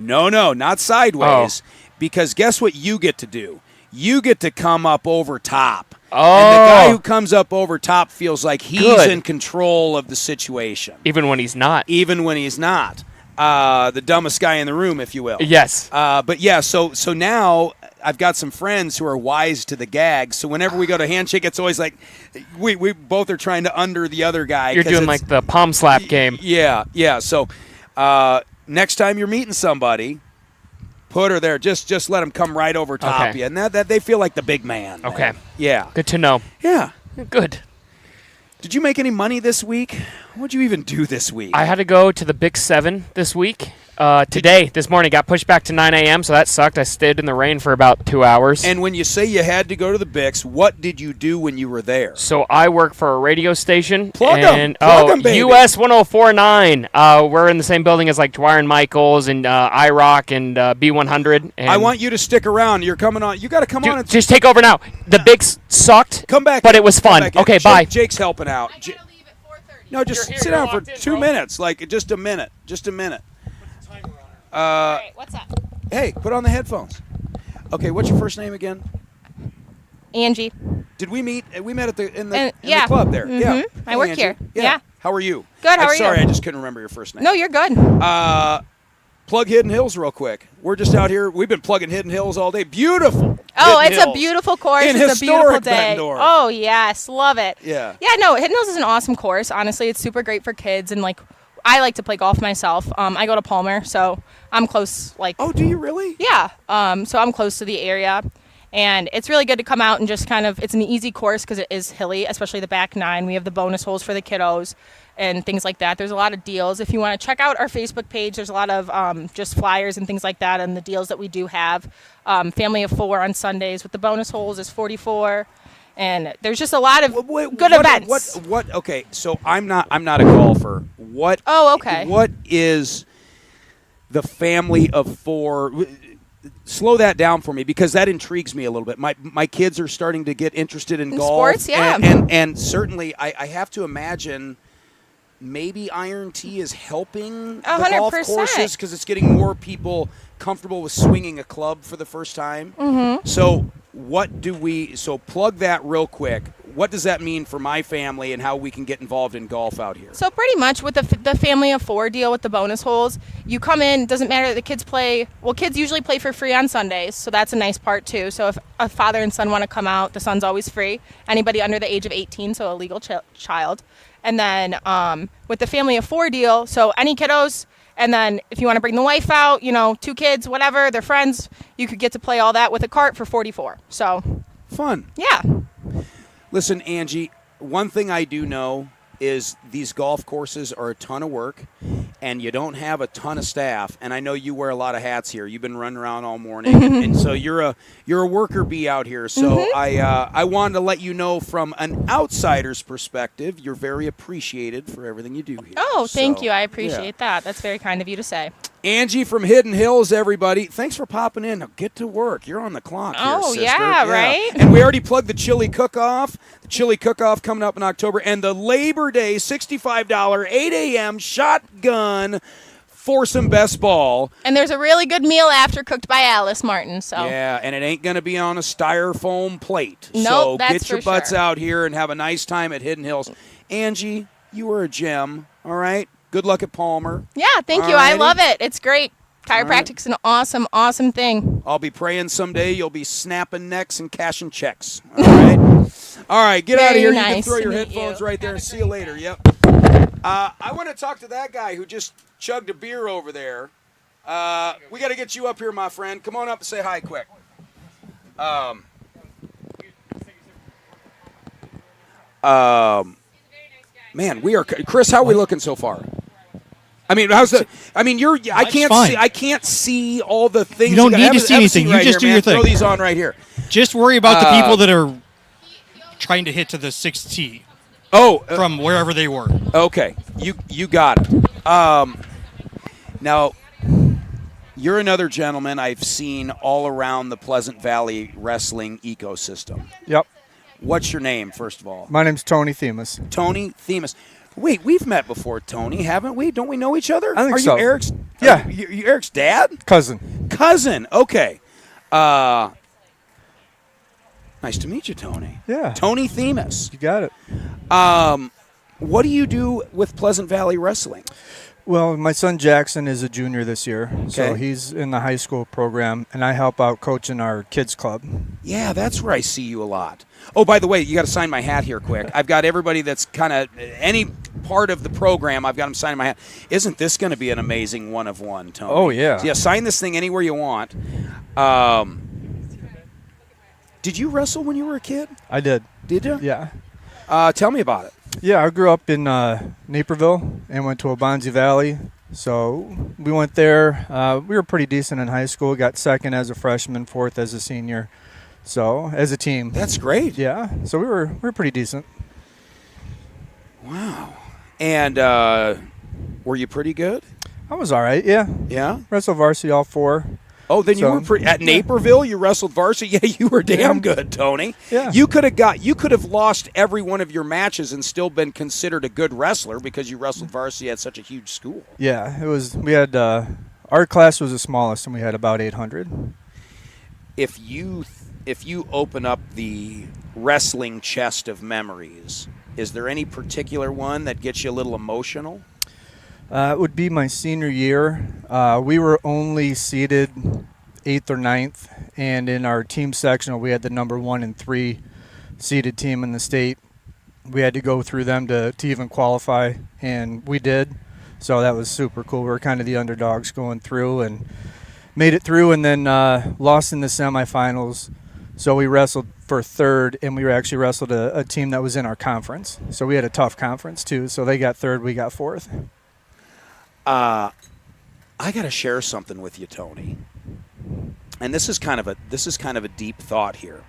No, not sideways. Because guess what you get to do? You get to come up over top. And the guy who comes up over top feels like he's Good. in control of the situation. Even when he's not. Even when he's not. The dumbest guy in the room, if you will. Yes. But yeah, so now I've got some friends who are wise to the gag. So whenever we go to handshake, it's always like we both are trying to under the other guy. You're 'cause doing it's- like the palm slap game. Yeah. So next time you're meeting somebody, Put her there. Just let them come right over top Okay. of you. And that they feel like the big man. man. Okay. Yeah. Good to know. Yeah. Good. Did you make any money this week? What'd you even do this week? I had to go to the Big 7 this week. This morning, got pushed back to 9 a.m., so that sucked. I stayed in the rain for about 2 hours. And when you say you had to go to the Bix, what did you do when you were there? So I work for a radio station. Plug 'em, baby. US 1049. We're in the same building as like Dwyer and Michaels and iRock and B100. And I want you to stick around. You're coming on. You got to come on. And just take over now. The Bigs sucked. come back. But it was Come fun. back in. Okay, Jake- bye. Jake's helping out. No, just You're here, sit you're down for locked in, 2 bro. minutes. Like, just a minute. Just a minute. What's up? Hey, put on the headphones. Okay, what's your first name again? Angie. Did we meet? We met at in the yeah. club there. Mhm. Yeah. I work Angie. here. Yeah. How are you? Good, how I'm are you? sorry, I just couldn't remember your first name. No, you're good. Plug Hidden Hills real quick. We're just out here. We've been plugging Hidden Hills all day. Beautiful. Oh, Hidden it's a Hills. beautiful course. In It's a beautiful historic day. Bendorf. Oh, yes. Love it. Yeah. Yeah, no, Hidden Hills is an awesome course. Honestly, it's super great for kids. And, like, I like to play golf myself. I go to Palmer, so I'm close. Like, Oh, do you really? yeah. So I'm close to the area. And it's really good to come out and just kind of, it's an easy course because it is hilly, especially the back nine. We have the bonus holes for the kiddos and things like that. There's a lot of deals. If you want to check out our Facebook page, there's a lot of just flyers and things like that and the deals that we do have. Family of 4 on Sundays with the bonus holes is 44. And there's just a lot of good events. What? Okay, so I'm not a golfer. What? Oh, okay. What is the family of 4? Slow that down for me because that intrigues me a little bit. My kids are starting to get interested in golf. Sports, yeah. And certainly I have to imagine maybe Iron T is helping the golf 100%. courses because it's getting more people comfortable with swinging a club for the first time. Mm-hmm. So so plug that real quick. What does that mean for my family and how we can get involved in golf out here? So pretty much with the family of 4 deal with the bonus holes, you come in, doesn't matter, the kids play, well, kids usually play for free on Sundays, so that's a nice part too. So if a father and son want to come out, the son's always free. Anybody under the age of 18, so a legal child. And then with the family of 4 deal, so any kiddos, and then if you want to bring the wife out, 2 kids, whatever, they're friends, you could get to play all that with a cart for 44. So Fun. yeah. Listen, Angie, one thing I do know is these golf courses are a ton of work, and you don't have a ton of staff. And I know you wear a lot of hats here. You've been running around all morning, and so you're a worker bee out here. So I wanted to let you know from an outsider's perspective, you're very appreciated for everything you do here. Oh, thank So, you. I yeah. appreciate that. That's very kind of you to say. Angie from Hidden Hills, everybody. Thanks for popping in. Now get to work. You're on the clock here, Oh, sister. yeah, right? And we already plugged the chili cook-off. The chili cook-off coming up in October. And the Labor Day $65 8 a.m. shotgun foursome best ball. And there's a really good meal after cooked by Alice Martin. So Yeah, and it ain't going to be on a styrofoam plate. Nope, so that's get your for butts sure. out here and have a nice time at Hidden Hills. Angie, you are a gem, all right? Good luck at Palmer. yeah, thank you. I Alrighty. love it. It's great. Chiropractic's an awesome, awesome thing. I'll be praying someday you'll be snapping necks and cashing checks. All right? All right, get out of Very here. You can nice throw to your meet headphones you. right there and see you later. Yep. I want to talk to that guy who just chugged a beer over there. We got to get you up here, my friend. Come on up and say hi quick. Man, we are Chris. How are we looking so far? I mean, how's the? I mean, you're. I can't fine. see. I can't see all the things. You don't got. need Have to a- see have a anything. seat You right just here, do your man. thing. Throw these on right here. Just worry about the people that are trying to hit to the 6T Oh, from wherever they were. okay. You got it. Now, you're another gentleman I've seen all around the Pleasant Valley wrestling ecosystem. Yep. What's your name, first of all? My name's Tony Themis. Tony Themis. Wait, we've met before, Tony, haven't we? Don't we know each other? I think Are so. you Eric's? Yeah. You Eric's dad? Cousin. Cousin. Okay. Nice to meet you, Tony. Yeah. Tony Themis. You got it. What do you do with Pleasant Valley Wrestling? Well, my son Jackson is a junior this year, so Okay. he's in the high school program, and I help out coaching our kids club. Yeah, that's where I see you a lot. Oh, by the way, you got to sign my hat here quick. I've got everybody that's kind of any part of the program. I've got them signing my hat. Isn't this going to be an amazing one of one, Tony? Oh, yeah. Yeah, sign this thing anywhere you want. Did you wrestle when you were a kid? I did. Did you? Yeah. Tell me about it. Yeah, I grew up in Naperville and went to Obonzi Valley. So we went there. We were pretty decent in high school. Got second as a freshman, fourth as a senior. So as a team. That's great. Yeah. So we were pretty decent. Wow. And were you pretty good? I was all right. Yeah. Yeah. Wrestled varsity all 4. Oh, then you So, were pretty at Naperville. You wrestled varsity. Yeah, you were damn good, Tony. Yeah. You could have lost every one of your matches and still been considered a good wrestler because you wrestled varsity at such a huge school. Yeah. It was. We had our class was the smallest, and we had about 800. If you open up the wrestling chest of memories, is there any particular one that gets you a little emotional? It would be my senior year. We were only seated 8th or 9th, and in our team sectional, we had the number 1 and 3 seeded team in the state. We had to go through them to even qualify, and we did. So that was super cool. We were kind of the underdogs going through and made it through, and then lost in the semifinals. So we wrestled for 3rd, and we actually wrestled a team that was in our conference. So we had a tough conference too. So they got 3rd, we got 4th. I got to share something with you, Tony. And this is kind of a deep thought here.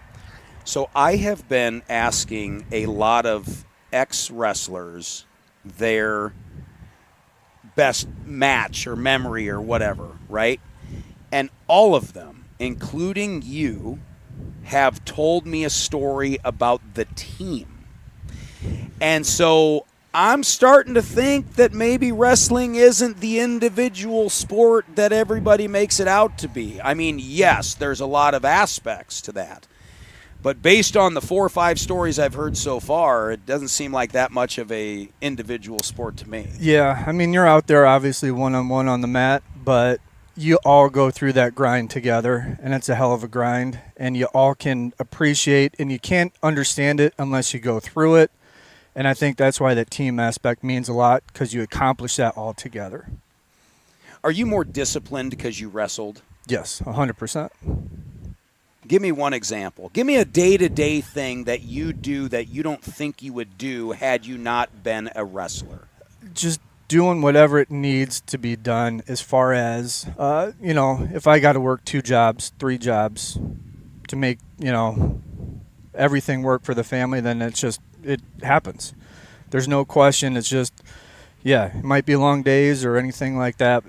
So I have been asking a lot of ex-wrestlers their best match or memory or whatever, right? And all of them, including you, have told me a story about the team. And so I'm starting to think that maybe wrestling isn't the individual sport that everybody makes it out to be. I mean, yes, there's a lot of aspects to that. But based on the 4 or 5 stories I've heard so far, it doesn't seem like that much of a individual sport to me. Yeah, I mean, you're out there obviously one-on-one on the mat, but you all go through that grind together, and it's a hell of a grind, and you all can appreciate, and you can't understand it unless you go through it. And I think that's why that team aspect means a lot, because you accomplish that all together. Are you more disciplined because you wrestled? Yes, 100%. Give me one example. Give me a day-to-day thing that you do that you don't think you would do had you not been a wrestler. Just doing whatever it needs to be done as far as, if I got to work 2 jobs, 3 jobs to make, everything work for the family, then it happens. There's no question. It's just, it might be long days or anything like that,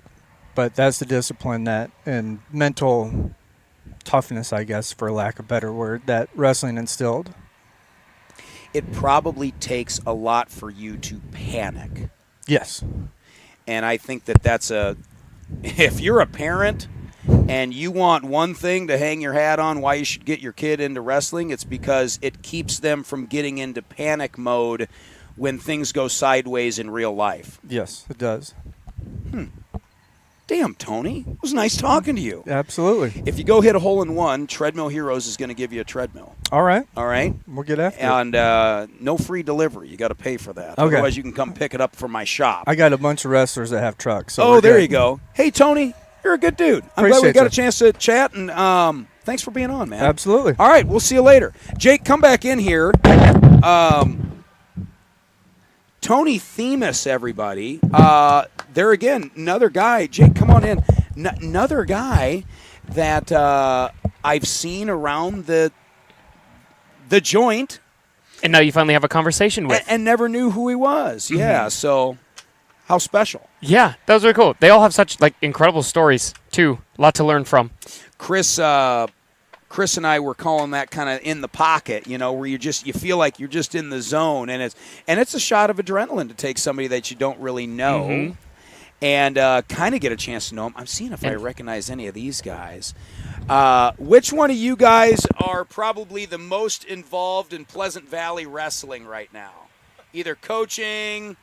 but that's the discipline and mental toughness, I guess, for lack of a better word, that wrestling instilled. It probably takes a lot for you to panic. Yes. And I think that's if you're a parent and you want one thing to hang your hat on why you should get your kid into wrestling, it's because it keeps them from getting into panic mode when things go sideways in real life. Yes, it does. Damn, Tony. It was nice talking to you. Absolutely. If you go hit a hole-in-one, Treadmill Heroes is going to give you a treadmill. All right. All right? We'll get after it. And no free delivery. You got to pay for that. Okay. Otherwise, you can come pick it up from my shop. I got a bunch of wrestlers that have trucks. So oh, there you go. Hey, Tony, you're a good dude. I'm glad we Appreciate got you. a chance to chat, and thanks for being on, man. Absolutely. All right, we'll see you later. Jake, come back in here. Tony Themis, everybody. There again, another guy. Jake, come on in. Another guy that I've seen around the joint. And now you finally have a conversation with. And never knew who he was. Mm-hmm. Yeah, so how special. Yeah, that was really cool. They all have such incredible stories, too. A lot to learn from. Chris and I were calling that kind of in the pocket, where you feel like you're just in the zone, and it's a shot of adrenaline to take somebody that you don't really know. Mm-hmm. And kind of get a chance to know them. I'm seeing if I recognize any of these guys. Which one of you guys are probably the most involved in Pleasant Valley wrestling right now? Either coaching.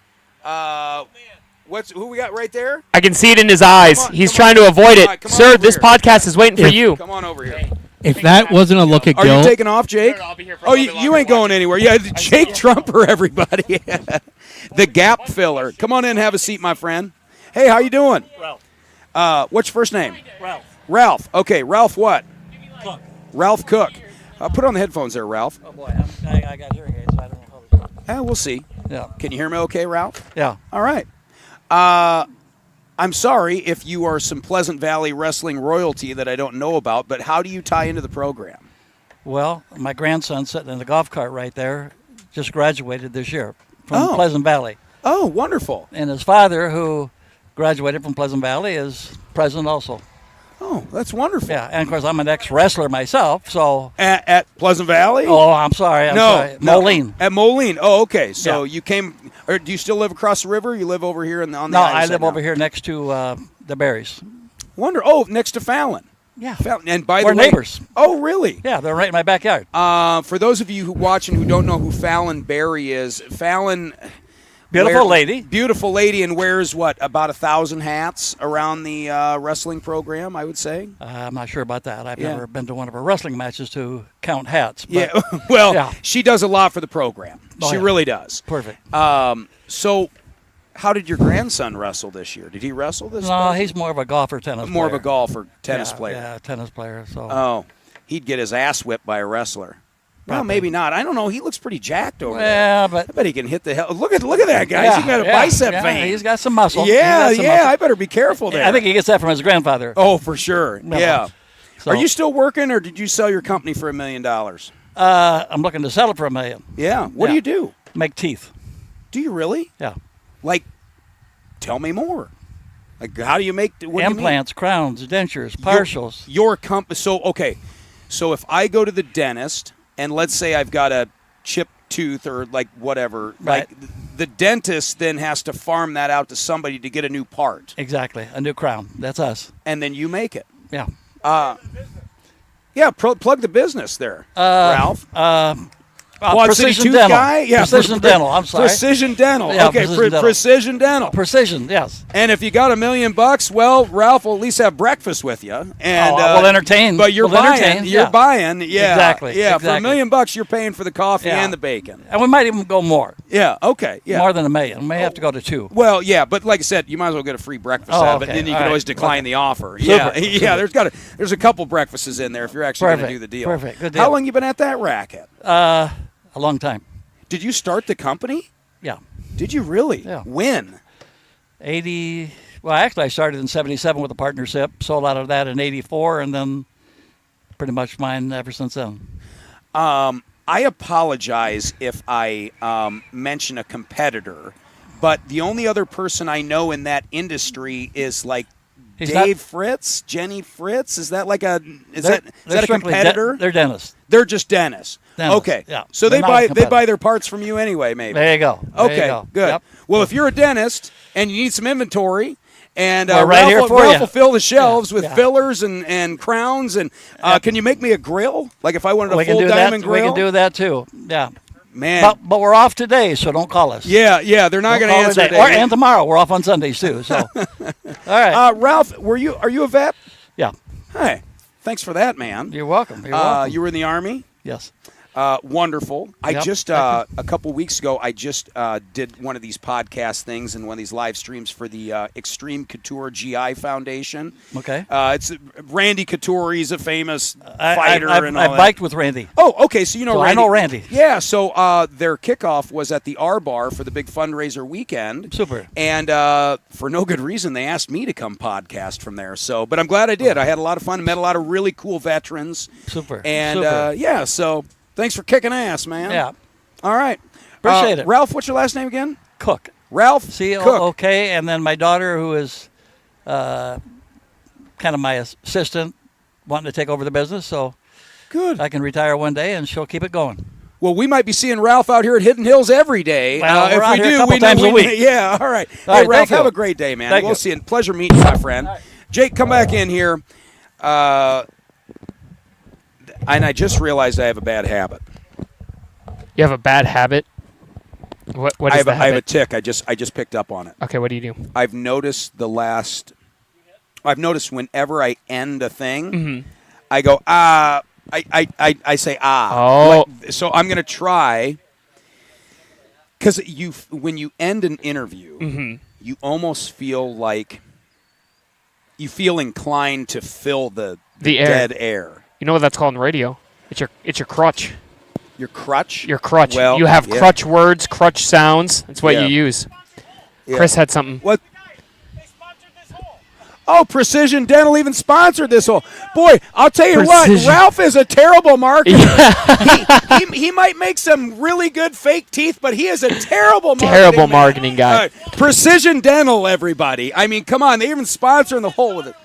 Who we got right there? I can see it in his eyes. He's trying to avoid it. Sir, this podcast is waiting for you. Come on over here. If that wasn't a look at Are Gil, you taking off, Jake? I'll be here for Oh, you ain't going anywhere. Yeah, Jake Trumper, everybody. The gap filler. Come on in and have a seat, my friend. Hey, how you doing? Ralph. What's your first name? Ralph. Ralph. Okay, Ralph what? Cook. Ralph Cook. Put on the headphones there, Ralph. Oh boy, I got hearing aids, so I don't know how to. We'll see. Yeah. Can you hear me okay, Ralph? Yeah. All right. I'm sorry if you are some Pleasant Valley wrestling royalty that I don't know about, but how do you tie into the program? Well, my grandson sitting in the golf cart right there just graduated this year from Pleasant Valley. Oh, wonderful. And his father, who graduated from Pleasant Valley, is president also. Oh, that's wonderful. Yeah, and of course I'm an ex-wrestler myself, so. At Pleasant Valley? Oh, I'm sorry. Sorry. Moline. At Moline. Oh, okay. So Yeah. you came, or do you still live across the river? You live over here on the No, island I side live now? over here next to the Berries. Next to Fallon. Yeah. Fallon. And by We're the way, neighbors. Oh, really? Yeah, they're right in my backyard. For those of you who watch and who don't know who Fallon Berry is, Fallon. Beautiful lady. Beautiful lady, and wears what, about 1,000 hats around the wrestling program, I would say? I'm not sure about that. I've never been to one of her wrestling matches to count hats. But Yeah, well, yeah. she does a lot for the program. Oh, She yeah. really does. Perfect. So, how did your grandson wrestle this year? Did he wrestle this No, year? he's more of a golfer, tennis More of player. a golfer, tennis Yeah, player. Yeah, tennis player. So. Oh, he'd get his ass whipped by a wrestler. Well, Probably. maybe not. I don't know. He looks pretty jacked over there. Yeah, but I bet he can hit the hell. Look at that guy. He's got a bicep vein. He's got some muscle. Yeah, He's got some yeah. muscle. I better be careful there. I think he gets that from his grandfather. Oh, for sure. No. Yeah. So, Are you still working, or did you sell your company for $1 million? I'm looking to sell it for $1 million. Yeah. What do Yeah. you do? Make teeth. Do you really? Yeah. Like, tell me more. Like, how do you make what do you mean? Implants, crowns, dentures, partials. Your company. So, okay. So if I go to the dentist, and let's say I've got a chipped tooth or like whatever, Right. like the dentist then has to farm that out to somebody to get a new part, Exactly. A new crown. That's us. and then you make it. Yeah. Plug the business there, Ralph. Quad City Precision Tooth Dental. guy? Yeah, Precision Dental. I'm sorry. Precision Dental. Yeah, okay, Precision Dental. Precision Dental. Precision, yes. And if you got $1 million, well, Ralph will at least have breakfast with you. And we'll entertain. But you're We'll buying. entertain, You're yeah. buying. Yeah. Exactly, Yeah. For $1 exactly. million, you're paying for the coffee Yeah. and the bacon. And we might even go more. Yeah. Okay. Yeah. More than $1 million. We may have to go to 2. Well, yeah, but like I said, you might as well get a free breakfast Oh, out of it. okay. Then you All can right. always decline the offer. Super. Yeah. Yeah. There's a couple breakfasts in there if you're actually going to Perfect. do the deal. Perfect. Good deal. How long you been at that racket? A long time. Did you start the company? Yeah. Did you really? Yeah. When? 80. Well, actually, I started in 77 with a partnership, sold out of that in 84, and then pretty much mine ever since then. I apologize if I mention a competitor, but the only other person I know in that industry is like He's Dave not- Fritz, Jenny Fritz. Is that like a is They're that a strictly competitor? they're dentists. They're just dentists. Dentists, Okay. yeah. So They're they not a buy competitor. their parts from you anyway, maybe. There you go. There Okay. you go. Good. Yep. Well, if you're a dentist and you need some inventory. And We're right Ralph, here for Ralph you. will fill the shelves with yeah. fillers and crowns. And can you make me a grill? Like if I wanted a We can full do diamond that. grill? We can do that too. Yeah. Man. But we're off today, so don't call us. Yeah, they're not Don't going to call answer today. today. And tomorrow. We're off on Sundays too. So, all right. Ralph, are you a vet? Yeah. Hey, thanks for that, man. You're welcome. You're welcome. You were in the Army? Yes. Wonderful. I Yep. just a couple weeks ago, I just did one of these podcast things and one of these live streams for the Extreme Couture GI Foundation. Okay. It's Randy Couture. He's a famous fighter and all I that. biked with Randy. Oh, okay. So you know So I Randy. know Randy. Yeah. So their kickoff was at the R Bar for the big fundraiser weekend. Super. And for no good reason, they asked me to come podcast from there. So, but I'm glad I did. I had a lot of fun. Met a lot of really cool veterans. Super. And Super. yeah. So thanks for kicking ass, man. Yeah. All right. Appreciate it. Ralph, what's your last name again? Cook. Ralph C-O-O-K. Cook. And then my daughter, who is kind of my assistant, wanting to take over the business, so Good. I can retire one day and she'll keep it going. Well, we might be seeing Ralph out here at Hidden Hills every day. Well, we're if out we here a do, couple we know times a we week. Yeah, all right. All Hey, right, Ralph, thank you. have a great day, man. Thank We'll you. see you. Pleasure meeting you, my friend. Jake, come back in here. And I just realized I have a bad habit. You have a bad habit? What I is have, the I have a habit? tick. I just picked up on it. Okay, what do you do? I've noticed whenever I end a thing, Mm-hmm. I go I say Oh. So I'm gonna try, because when you end an interview, Mm-hmm. you almost feel like you feel inclined to fill the The air. dead air. You know what that's called in radio? It's your crutch. Your crutch. Your crutch. Well, you have yeah. crutch words, crutch sounds. That's what Yeah. you use. Yeah. Chris had something. What? Oh, Precision Dental even sponsored this whole. Boy, I'll tell you what, Precision. Ralph is a terrible marketer. he might make some really good fake teeth, but he is a terrible Marketing guy. All right, Precision Dental, everybody. I mean, come on, they even sponsoring the whole with it.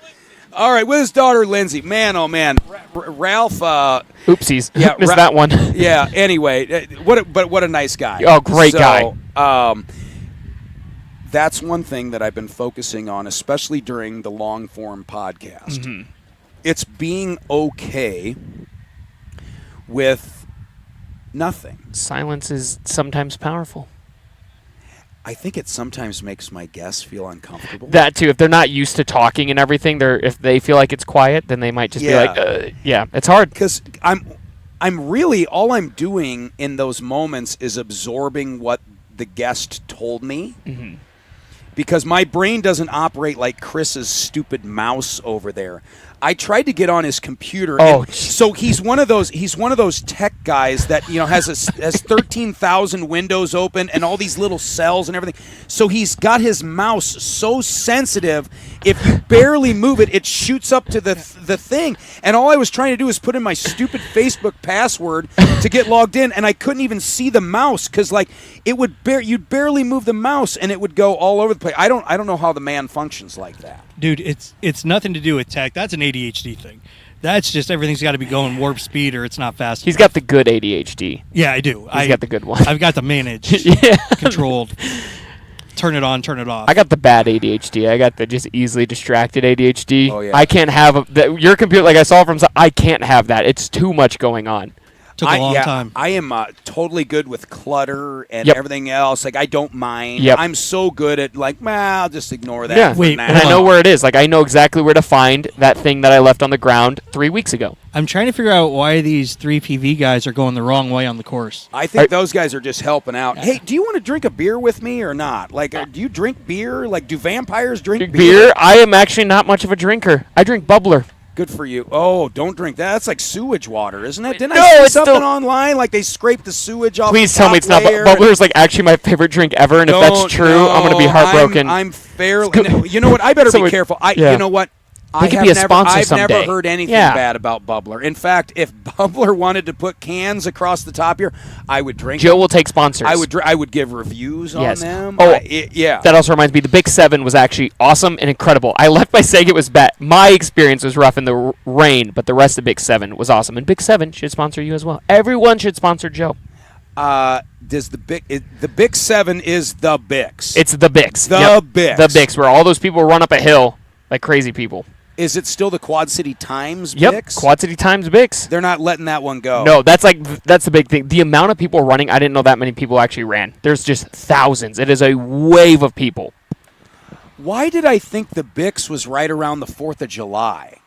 All right, with his daughter Lindsay. Man, oh man, Ralph. Oopsies. Yeah, Missed that one. Yeah. Anyway, what a nice guy. Oh, great guy. That's one thing that I've been focusing on, especially during the long form podcast. Mm-hmm. It's being okay with nothing. Silence is sometimes powerful. I think it sometimes makes my guests feel uncomfortable. That too. If they're not used to talking and everything, if they feel like it's quiet, then they might just be like, yeah, it's hard. Because I'm really, all I'm doing in those moments is absorbing what the guest told me. Mm-hmm. Because my brain doesn't operate like Chris's stupid mouse over there. I tried to get on his computer. Oh, so he's one of those tech guys that has 13,000 windows open and all these little cells and everything. So he's got his mouse so sensitive, if you barely move it, it shoots up to the thing. And all I was trying to do is put in my stupid Facebook password to get logged in, and I couldn't even see the mouse because you'd barely move the mouse and it would go all over the place. I don't know how the man functions like that. Dude, it's nothing to do with tech. That's an ADHD thing. That's just everything's got to be going warp speed or it's not fast. He's got the good ADHD. Yeah, I do. He's got the good one. I've got the managed, controlled. Turn it on, turn it off. I got the bad ADHD. I got the just easily distracted ADHD. Oh, yeah. I can't have your computer. Like I saw from, I can't have that. It's too much going on. Took a long time. I am totally good with clutter and Yep. everything else. Like, I don't mind. Yep. I'm so good at, I'll just ignore that. Yeah, for Wait, now. and I know where it is. Like I know exactly where to find that thing that I left on the ground 3 weeks ago. I'm trying to figure out why these 3PV guys are going the wrong way on the course. I think those guys are just helping out. Hey, do you want to drink a beer with me or not? Like, do you drink beer? Like, do vampires drink Beer? I am actually not much of a drinker. I drink bubbler. Good for you. Oh, don't drink that. That's like sewage water, isn't it? Didn't No, I see it's something still- online? Like they scrape the sewage off Please the tell me top it's not. layer. Bubbler is like actually my favorite drink ever, and if that's true, I'm going to be heartbroken. I'm fairly. No, you know what? I better So be it- careful. yeah. You know what? They could be a sponsor I've someday. never heard anything Yeah. bad about Bubbler. In fact, if Bubbler wanted to put cans across the top here, I would drink Joe them. will take sponsors. I would give reviews Yes. on them. Oh, yeah. That also reminds me, the Big 7 was actually awesome and incredible. I left by saying it was bad. My experience was rough in the rain, but the rest of Big 7 was awesome. And Big 7 should sponsor you as well. Everyone should sponsor Joe. Does the Big 7 is the Bix? It's the Bix. The Yep. Bix. The Bix, where all those people run up a hill like crazy people. Is it still the Quad City Times Yep. Bix? Quad City Times Bix. They're not letting that one go. No, that's the big thing. The amount of people running, I didn't know that many people actually ran. There's just thousands. It is a wave of people. Why did I think the Bix was right around the 4th of July?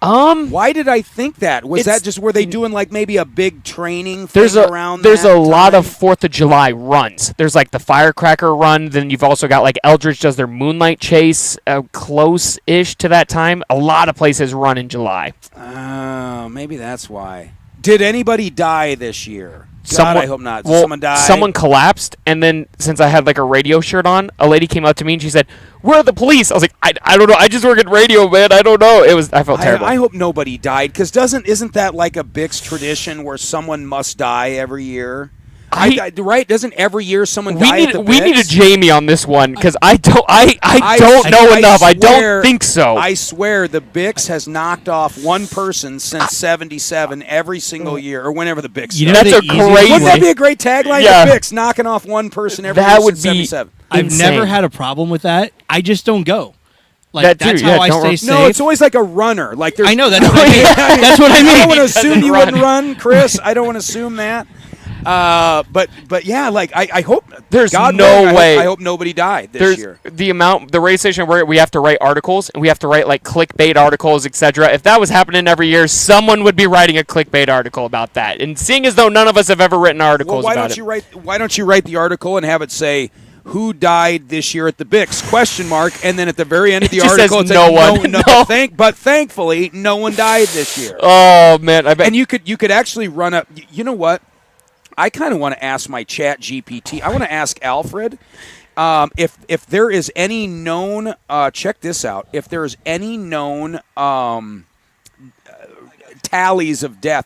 Why did I think that? Was that just were they doing like maybe a big training thing around There's that a lot time? of 4th of July runs. There's like the firecracker run. Then you've also got like Eldridge does their moonlight chase close-ish to that time. A lot of places run in July. Oh, maybe that's why. Did anybody die this year? God, Someone, I hope not. Did well, someone die? Someone collapsed, and then since I had like a radio shirt on, a lady came up to me and she said, "Where are the police?" I was like, I don't know. I just work at radio, man. I don't know. I felt terrible. I hope nobody died, because isn't that like a Bix tradition where someone must die every year? Right? Doesn't every year someone die at the we need a Bix? Jamie on this one, because I don't know enough. I don't think so. I swear the Bix has knocked off one person since '77 every single year, or whenever the Bix. You know started. That's the a easiest crazy. Wouldn't that be a great tagline? Yeah. The Bix knocking off one person every That year would since be '77. I've insane. never had a problem with that. I just don't go. Like That too, that's yeah, how I don't stay run- safe. No, it's always like a runner. Like there's, I know, that's what I mean. That's what I I mean. don't want to He assume doesn't you run. wouldn't run, Chris. I don't want to assume that. But yeah, like I hope There's God no willing, way. I hope nobody died this There's year. the radio station where we have to write articles, and we have to write like clickbait articles, etc. If that was happening every year, someone would be writing a clickbait article about that. And seeing as though none of us have ever written articles Well, about it. Why don't you write the article and have it say, "Who died this year at the Bix?" ? And then at the very end of the It just article, says it no says, one. No. No. But thankfully, no one died this year. Oh man, I bet. And you could actually run up. You know what? I kind of want to ask my Chat GPT. I want to ask Alfred if there is any known. Check this out. If there is any known tallies of death.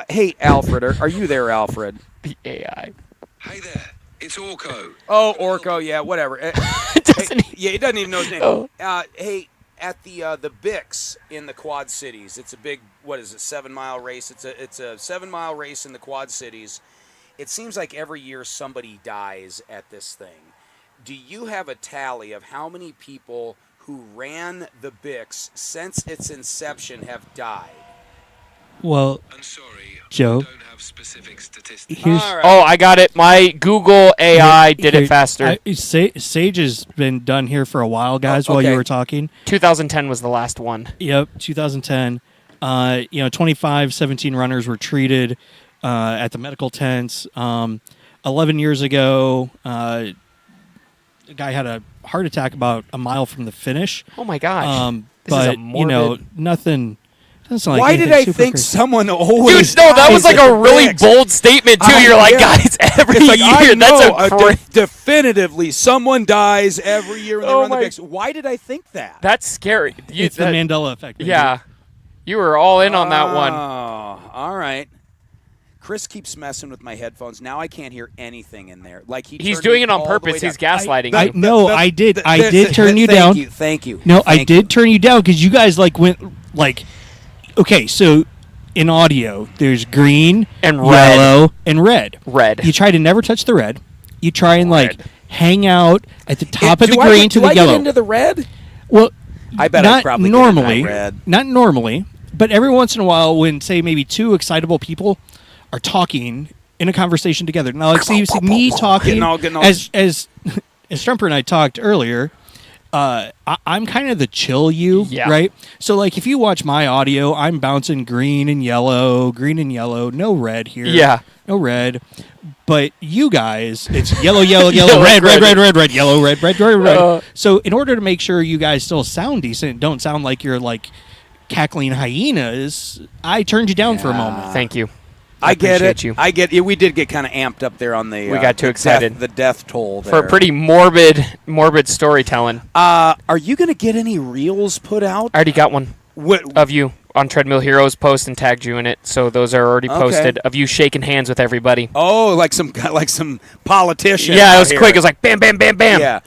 Hey, Alfred, are you there, Alfred? The AI. Hey there, it's Orko. Oh, Orko, yeah, whatever. He doesn't even know his name. Oh. Hey, at the Bix in the Quad Cities, it's a big 7-mile race. It's a 7-mile race in the Quad Cities. It seems like every year somebody dies at this thing. Do you have a tally of how many people who ran the Bix since its inception have died? Well, I'm sorry, Joe. I don't have specific statistics. Here's, All right. Oh, I got it. My Google AI did it faster. Sage has been done here for a while, guys. While okay. you were talking. 2010 was the last one. Yep, 2010. 25 17 runners were treated at the medical tents. 11 years ago, a guy had a heart attack about a mile from the finish. Oh my gosh. This is But a morbid. nothing. Doesn't sound like Why did anything I super think crazy. someone always Dude, no, that dies was like at a the really Bix? bold statement too. You're like, yeah. guys, every It's like, year. I know, That's a cra- definitively someone dies every year when they Oh run the my- Bix. Why did I think that? That's scary. It's the Mandela effect. Maybe. Yeah, you were all in on that one. Oh, all right. Chris keeps messing with my headphones. Now I can't hear anything in there. Like He's turned doing me it on all the way purpose. down. He's gaslighting I you. no, I did. I did turn you down. Thank you. No, I Thank did you. turn you down because you guys went like. Okay, so in audio, there's green And red. yellow, and red. Red. You try to never touch the red. You try and Red. hang out at the top of Do the I green get- to do the I yellow. get into the red? Well, I bet I not probably normally. get into red. Not normally, but every once in a while, when say maybe two excitable people are talking in a conversation together. Now, like see me talking Getting all- as Strumper and I talked earlier. I'm kind of the chill Yeah. right? So like if you watch my audio, I'm bouncing green and yellow, no red here. Yeah. No red. But you guys, it's yellow, yellow, Yellow, red, red. yellow, red, red. So in order to make sure you guys still sound decent, don't sound like you're like cackling hyenas, I turned you down for a moment. Thank you. I get appreciate it. you. I get it. We did get kind of amped up there on the. We got too the excited. The death toll there. For pretty morbid storytelling. Are you going to get any reels put out? I already got one What? of you on Treadmill Heroes post and tagged you in it, so those are already Okay. posted of you shaking hands with everybody. Oh, like some politician. Yeah, it out was here. quick. It was like bam, bam, bam, bam. Yeah.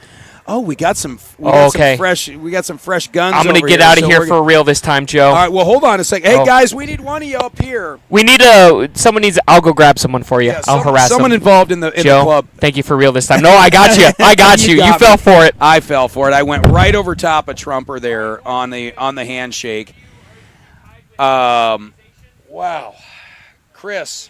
Oh, we got some. Okay. We got some fresh guns. I'm gonna over get here, out of so here we're for real this time, Joe. All right. Well, hold on a second. Hey Oh. guys, we need one of you up here. We need someone needs. I'll go grab someone for you. Yeah, I'll harass someone them. involved in the Joe, club. thank you for real this time. No, I got you. I got you. You got fell me. for it. I fell for it. I went right over top of Trumper there on the handshake. Wow, Chris.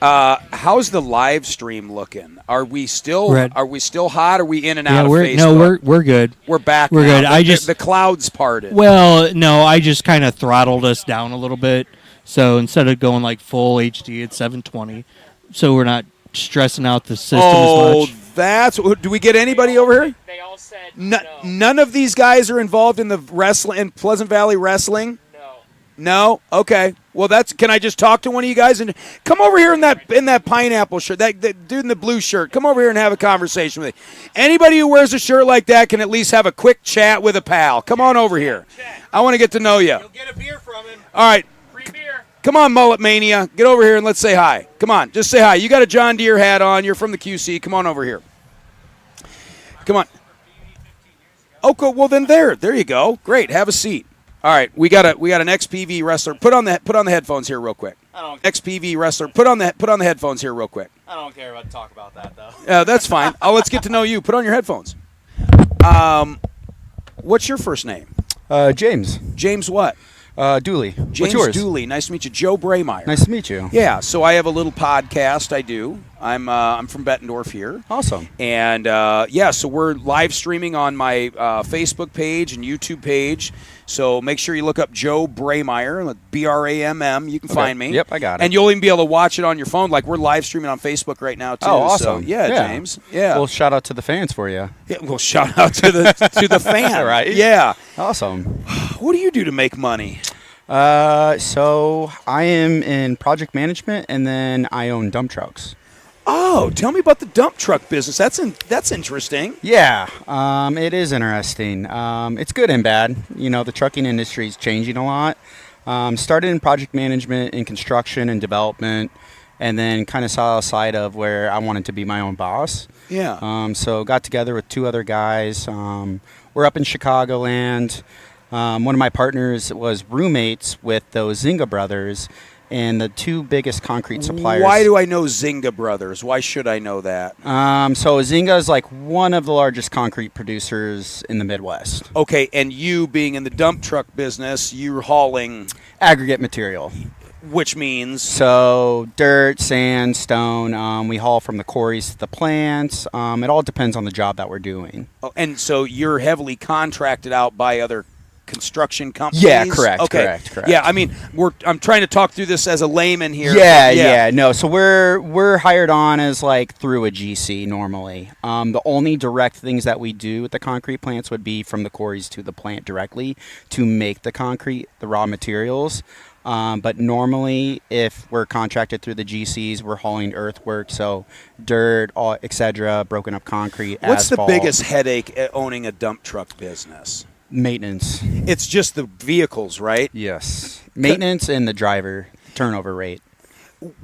How's the live stream looking? Are we still Red. Are we still hot? Are we in and Yeah, out of we're Facebook? we're good. We're back. we're now. good. The clouds parted. Well, no, I just kind of throttled us down a little bit. So instead of going like full HD, it's 720. So we're not stressing out the system as much. That's. Do we get anybody over here? They all said None of these guys are involved in the wrestling in Pleasant Valley wrestling. No. Okay. Well, can I just talk to one of you guys and come over here in that pineapple shirt, that dude in the blue shirt? Come over here and have a conversation with me. Anybody who wears a shirt like that can at least have a quick chat with a pal. Come on over here. I want to get to know you. You'll get a beer from him. All right. free beer. Come on, Mullet Mania. Get over here and let's say hi. Come on. Just say hi. You got a John Deere hat on. You're from the QC. Come on over here. Come on. Okay. Well, then there you go. Great. Have a seat. All right, we got an XPV wrestler. Put on the headphones here real quick. XPV wrestler. Put on the headphones here real quick. I don't care about to talk about that though. That's fine. Let's get to know you. Put on your headphones. What's your first name? James. James what? Dooley. James What's yours? Dooley. Nice to meet you. Joe Braymeyer. Nice to meet you. Yeah, so I have a little podcast I do. I'm from Bettendorf here. Awesome. And, so we're live streaming on my Facebook page and YouTube page. So make sure you look up Joe Braymeyer, Bramm. You can find me. Yep, I got it. And you'll even be able to watch it on your phone. Like, we're live streaming on Facebook right now, too. Oh, awesome. So, James. Yeah. Well, shout out to the fans for you. Yeah, well, shout out to the fan. Right? Yeah. Awesome. What do you do to make money? So I am in project management, and then I own dump trucks. Oh, tell me about the dump truck business. That's interesting. Yeah, it is interesting. It's good and bad. You know, the trucking industry is changing a lot. Started in project management in construction and development, and then kind of saw a side of where I wanted to be my own boss. Yeah. So got together with 2 other guys. We're up in Chicagoland. One of my partners was roommates with those Zynga brothers, and the 2 biggest concrete suppliers. Why do I know Zynga Brothers? Why should I know that? So Zynga is like one of the largest concrete producers in the Midwest. Okay, and you being in the dump truck business, you're hauling Aggregate material. which means So dirt, sand, stone. We haul from the quarries to the plants. It all depends on the job that we're doing. and so you're heavily contracted out by other construction companies. Yeah, correct, Okay. correct. Yeah, I mean, I'm trying to talk through this as a layman here. Yeah. No, so we're hired on as like through a GC normally. The only direct things that we do with the concrete plants would be from the quarries to the plant directly to make the concrete, the raw materials. But normally, if we're contracted through the GCs, we're hauling earthwork, so dirt, etc., broken up concrete, What's asphalt. the biggest headache at owning a dump truck business? Maintenance? It's just the vehicles, right? Yes. Maintenance and the driver turnover rate.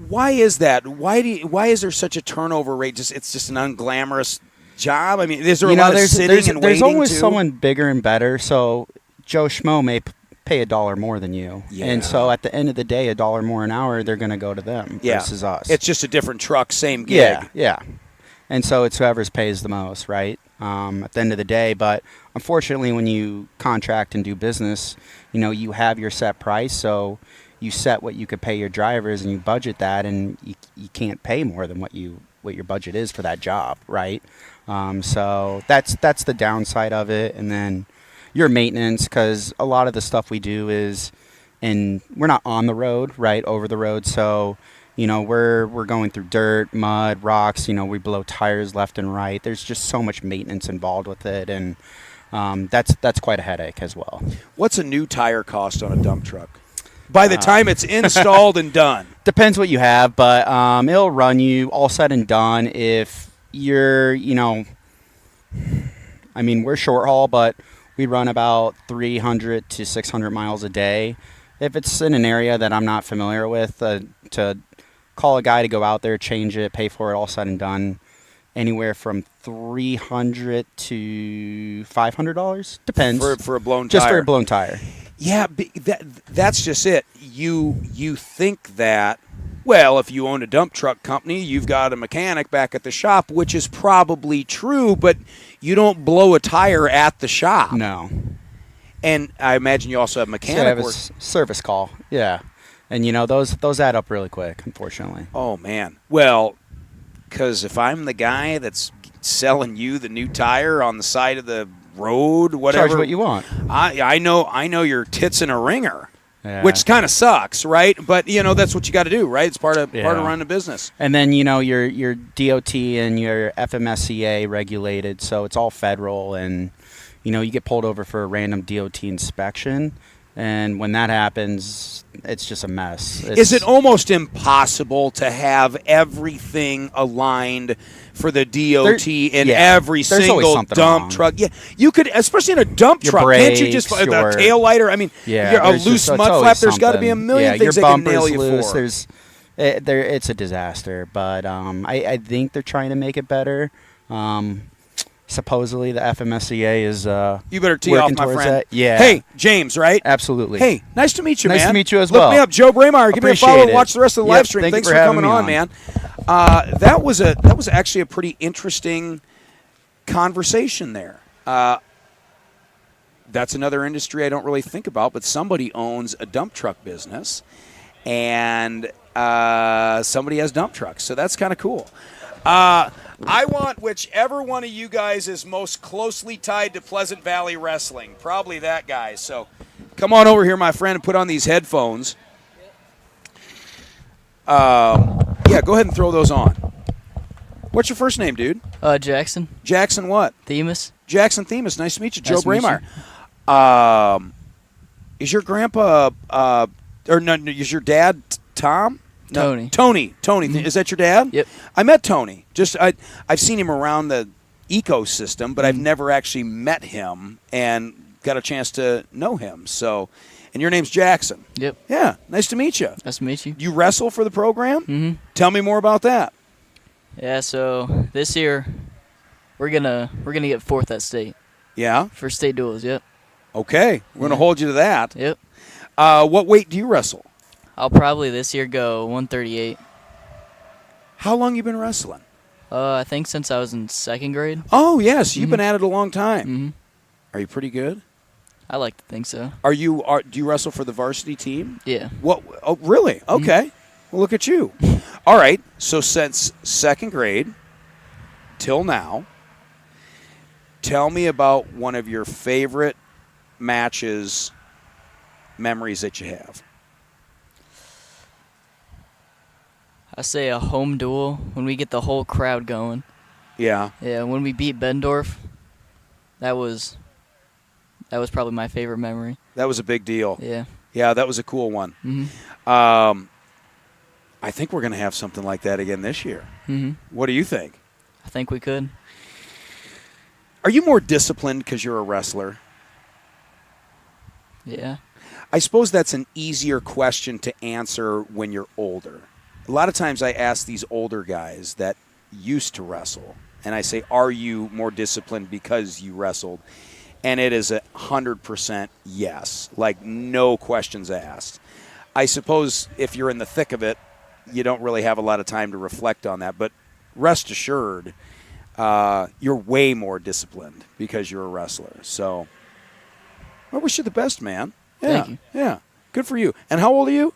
Why is that? Why is there such a turnover rate? It's just an unglamorous job. I mean, is there a lot of sitting and there's waiting? always too? someone bigger and better. So Joe Schmo may pay $1 more than you, and so at the end of the day, $1 more an hour, they're going to go to them versus us. It's just a different truck, same gig. Yeah. And so it's whoever's pays the most, right? At the end of the day. But unfortunately, when you contract and do business, you know, you have your set price. So you set what you could pay your drivers and you budget that, and you can't pay more than what your budget is for that job, right? So that's the downside of it. And then your maintenance, because a lot of the stuff we do is, and we're not on the road, right, over the road. So you know, we're going through dirt, mud, rocks. You know, we blow tires left and right. There's just so much maintenance involved with it, and that's quite a headache as well. What's a new tire cost on a dump truck? By the time it's installed and done. Depends what you have, but it'll run you all said and done if you're, you know, I mean, we're short haul, but we run about 300 to 600 miles a day. If it's in an area that I'm not familiar with, to call a guy to go out there, change it, pay for it, all said and done, anywhere from $300 to $500. Depends. For a blown tire. Just for a blown tire. Yeah, that's just it. You think that, well, if you own a dump truck company, you've got a mechanic back at the shop, which is probably true, but you don't blow a tire at the shop. No. And I imagine you also have mechanic work. Service call, yeah. And, you know, those add up really quick, unfortunately. Oh, man. Well, because if I'm the guy that's selling you the new tire on the side of the road, whatever. Charge what you want. I know your tits in a ringer, Yeah. which kind of sucks, right? But, you know, that's what you got to do, right? It's part of running a business. And then, you know, your DOT and your FMSCA regulated, so it's all federal, and, you know, you get pulled over for a random DOT inspection. And when that happens, it's just a mess. Is it almost impossible to have everything aligned for the DOT in every single dump truck? Yeah, you could, especially in a dump Your truck. brakes, can't you just your tail lighter? I mean, a loose mud flap. There's got to be a million things they can nail you loose. for. It's a disaster. But I think they're trying to make it better. Supposedly the FMSCA is you better tee off, my friend. That. Yeah. Hey, James, right? Absolutely. Hey, nice to meet you, man. Nice to meet you as Look well. me up, Joe Braymeyer. Give me a follow and watch the rest of the live stream. Thank Thanks you for coming having on, me man. That was actually a pretty interesting conversation there. that's another industry I don't really think about, but somebody owns a dump truck business, and somebody has dump trucks, so that's kind of cool. I want whichever one of you guys is most closely tied to Pleasant Valley Wrestling. Probably that guy. So come on over here, my friend, and put on these headphones. Yeah, go ahead and throw those on. What's your first name, dude? Jackson. Jackson what? Themis. Jackson Themis. Nice to meet you. Joe Nice to meet Braemar. Is your grandpa, or no, is your dad Tom? No, Tony. Tony. Is that your dad? Yep. I met Tony. I've seen him around the ecosystem, but I've never actually met him and got a chance to know him. So, and your name's Jackson. Yep. Yeah. Nice to meet you. Nice to meet you. You wrestle for the program? Mm-hmm. Tell me more about that. Yeah. So this year, we're gonna get fourth at state. Yeah. For state duels. Yep. Okay. We're gonna hold you to that. Yep. What weight do you wrestle? I'll probably this year go 138. How long you been wrestling? I think since I was in second grade. Oh yes, you've been at it a long time. Mm-hmm. Are you pretty good? I like to think so. Do you wrestle for the varsity team? Yeah. What? Oh, really? Okay. Well, look at you. All right. So since second grade till now, tell me about one of your favorite matches, memories that you have. I say a home duel when we get the whole crowd going. Yeah. Yeah, when we beat Bendorf, that was probably my favorite memory. That was a big deal. Yeah. Yeah, that was a cool one. Mm-hmm. I think we're going to have something like that again this year. Mm-hmm. What do you think? I think we could. Are you more disciplined because you're a wrestler? Yeah. I suppose that's an easier question to answer when you're older. A lot of times I ask these older guys that used to wrestle, and I say, are you more disciplined because you wrestled? And it is 100% yes, like no questions asked. I suppose if you're in the thick of it, you don't really have a lot of time to reflect on that, but rest assured, you're way more disciplined because you're a wrestler. So I wish you the best, man. Yeah, Thank you. Yeah, good for you. And how old are you?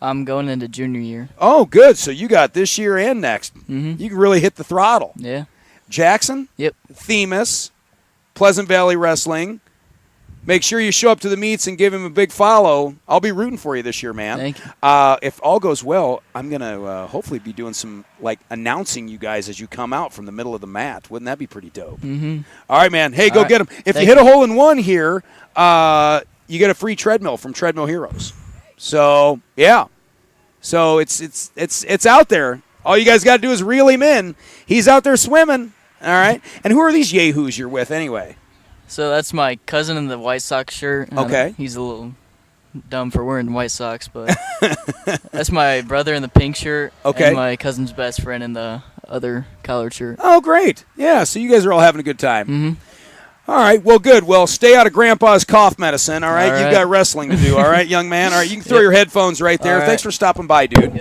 I'm going into junior year. Oh, good. So you got this year and next. Mm-hmm. You can really hit the throttle. Yeah. Jackson? Yep. Themis, Pleasant Valley Wrestling. Make sure you show up to the meets and give him a big follow. I'll be rooting for you this year, man. Thank you. If all goes well, I'm going to hopefully be doing some, announcing you guys as you come out from the middle of the mat. Wouldn't that be pretty dope? Mm-hmm. All right, man. Hey, go All get right. him. If Thank you hit a hole in one here, you get a free treadmill from Treadmill Heroes. So, yeah. So it's out there. All you guys got to do is reel him in. He's out there swimming. All right. And who are these yahoos you're with anyway? So that's my cousin in the White Sox shirt. Okay. He's a little dumb for wearing White Sox, but that's my brother in the pink shirt. Okay. And my cousin's best friend in the other collared shirt. Oh, great. Yeah, so you guys are all having a good time. Mm-hmm. All right, well, good. Well, stay out of Grandpa's cough medicine, all right? All You've right. got wrestling to do, all right, young man? All right, you can throw Yep. your headphones right there. All right. Thanks for stopping by, dude.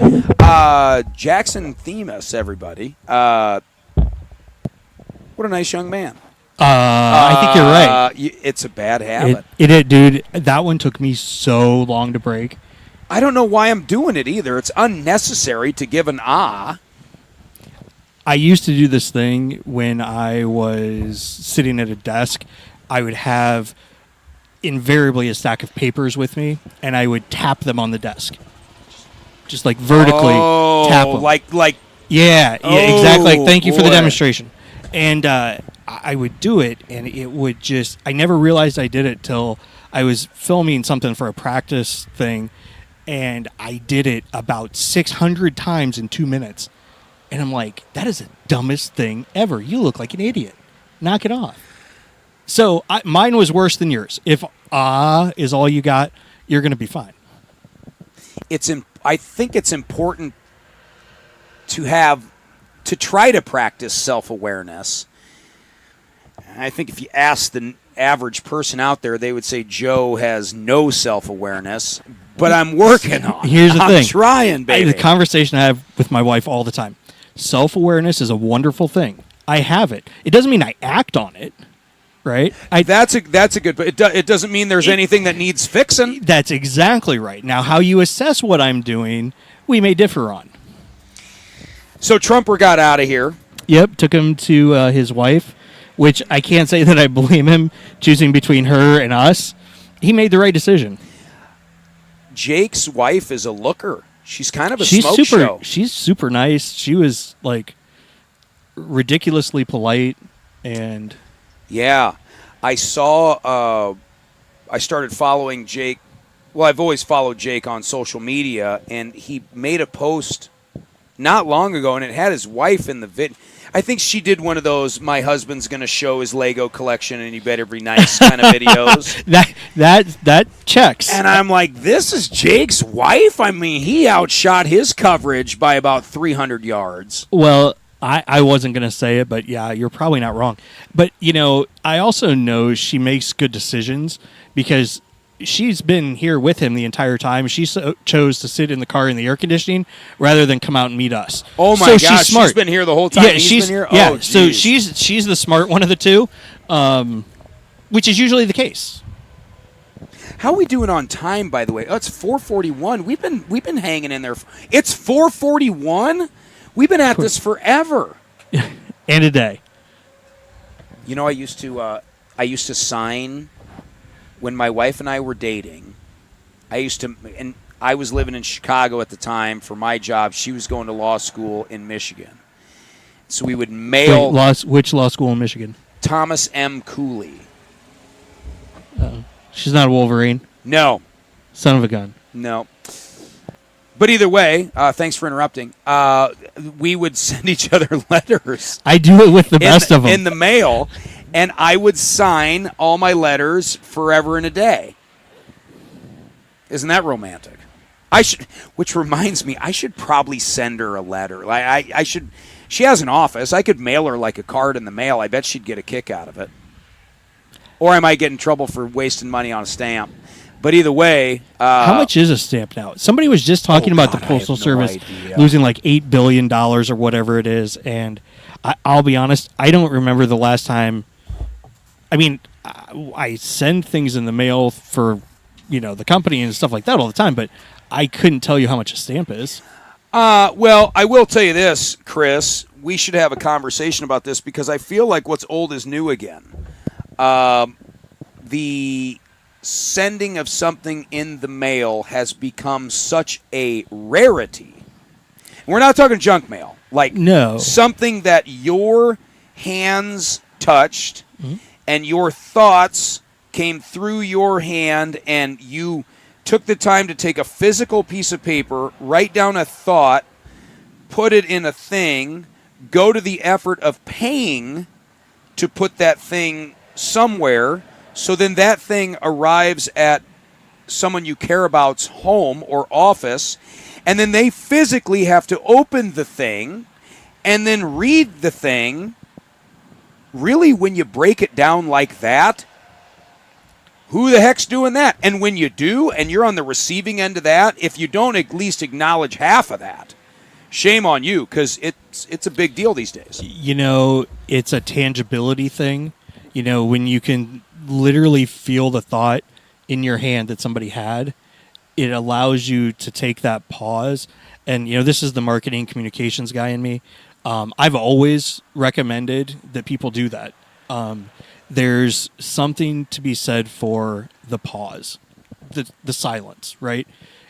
Jackson Themis, everybody. What a nice young man. I think you're right. It's a bad habit. It, dude. That one took me so long to break. I don't know why I'm doing it either. It's unnecessary to give an ah. I used to do this thing when I was sitting at a desk. I would have invariably a stack of papers with me, and I would tap them on the desk, just like vertically tap them. Like. Yeah, Oh, exactly. Thank you for the boy. demonstration. And I would do it, and it would just. I never realized I did it till I was filming something for a practice thing, and I did it about 600 times in 2 minutes. And I'm like, that is the dumbest thing ever. You look like an idiot. Knock it off. So mine was worse than yours. If is all you got, you're going to be fine. I think it's important to try to practice self-awareness. I think if you ask the average person out there, they would say Joe has no self-awareness, but I'm working on it. Here's the thing. I'm trying, baby. The conversation I have with my wife all the time. Self-awareness is a wonderful thing. I have it. It doesn't mean I act on it. right? That's a good. But it doesn't mean there's anything that needs fixing. That's exactly right. Now, how you assess what I'm doing, we may differ on. So Trumper got out of here. Yep, took him to his wife, which I can't say that I blame him choosing between her and us. He made the right decision. Jake's wife is a looker. She's kind of a smoke show. She's super nice. She was like ridiculously polite, and yeah, I saw. I started following Jake. Well, I've always followed Jake on social media, and he made a post not long ago, and it had his wife in the vid. I think she did one of those "my husband's going to show his Lego collection and you better be nice" kind of videos. that checks. And I'm like, this is Jake's wife? I mean, he outshot his coverage by about 300 yards. Well, I wasn't going to say it, but yeah, you're probably not wrong. But, I also know she makes good decisions because she's been here with him the entire time. She chose to sit in the car in the air conditioning rather than come out and meet us. Oh my gosh, she's been here the whole time. Yeah, he's been here. Yeah, oh, so she's the smart one of the two, which is usually the case. How are we doing on time, by the way? Oh, it's 4:41. We've been hanging in there. It's 4:41. We've been at this forever. And a day. I used to sign. When my wife and I were dating, and I was living in Chicago at the time for my job. She was going to law school in Michigan. So we would mail... Which law school in Michigan? Thomas M. Cooley. She's not a Wolverine? No. Son of a gun? No. But either way, thanks for interrupting. We would send each other letters. I do it with the best of them. In the mail. And I would sign all my letters forever and a day. Isn't that romantic? Which reminds me, I should probably send her a letter. I should. She has an office. I could mail her like a card in the mail. I bet she'd get a kick out of it. Or I might get in trouble for wasting money on a stamp. But either way, how much is a stamp now? Somebody was just talking about the Postal Service losing like $8 billion or whatever it is, and I'll be honest, I don't remember the last time. I mean, I send things in the mail for, the company and stuff like that all the time, but I couldn't tell you how much a stamp is. Well, I will tell you this, Chris. We should have a conversation about this because I feel like what's old is new again. The sending of something in the mail has become such a rarity. We're not talking junk mail. Like something that your hands touched and your thoughts came through your hand and you took the time to take a physical piece of paper, write down a thought, put it in a thing, go to the effort of paying to put that thing somewhere, so then that thing arrives at someone you care about's home or office, and then they physically have to open the thing and then read the thing. Really, when you break it down like that, who the heck's doing that? And when you do, and you're on the receiving end of that, if you don't at least acknowledge half of that, shame on you, because it's a big deal these days. It's a tangibility thing. When you can literally feel the thought in your hand that somebody had, it allows you to take that pause. And, this is the marketing communications guy in me. I've always recommended that people do that. There's something to be said for the pause, the silence, right?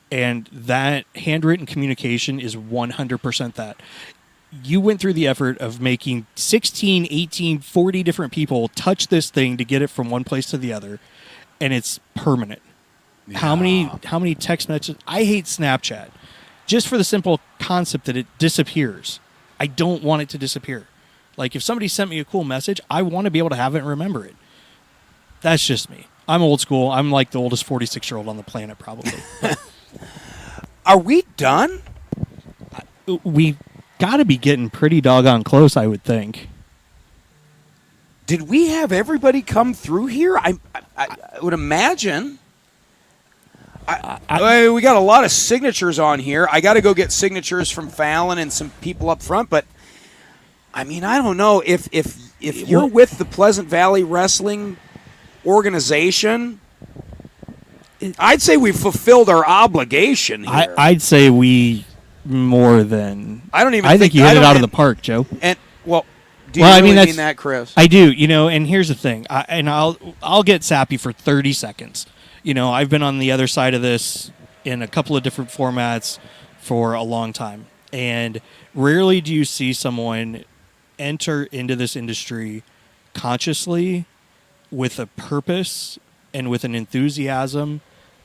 And that handwritten communication is 100% that. You went through the effort of making 16, 18, 40 different people touch this thing to get it from one place to the other, and it's permanent. Yeah. How many text messages? I hate Snapchat just for the simple concept that it disappears. I don't want it to disappear. Like, if somebody sent me a cool message, I want to be able to have it and remember it. That's just me. I'm old school. I'm like the oldest 46-year-old on the planet, probably. Are we done? We got to be getting pretty doggone close, I would think. Did we have everybody come through here? I would imagine. We got a lot of signatures on here. I got to go get signatures from Fallon and some people up front, but I mean, I don't know if if you're with the Pleasant Valley Wrestling organization, I'd say we've fulfilled our obligation here. I'd say we more than. I don't even. I think you hit it out of the park, Joe. And well, do well, you I really mean, mean that, Chris? I do. And here's the thing. I'll get sappy for 30 seconds. I've been on the other side of this in a couple of different formats for a long time, and rarely do you see someone enter into this industry consciously with a purpose and with an enthusiasm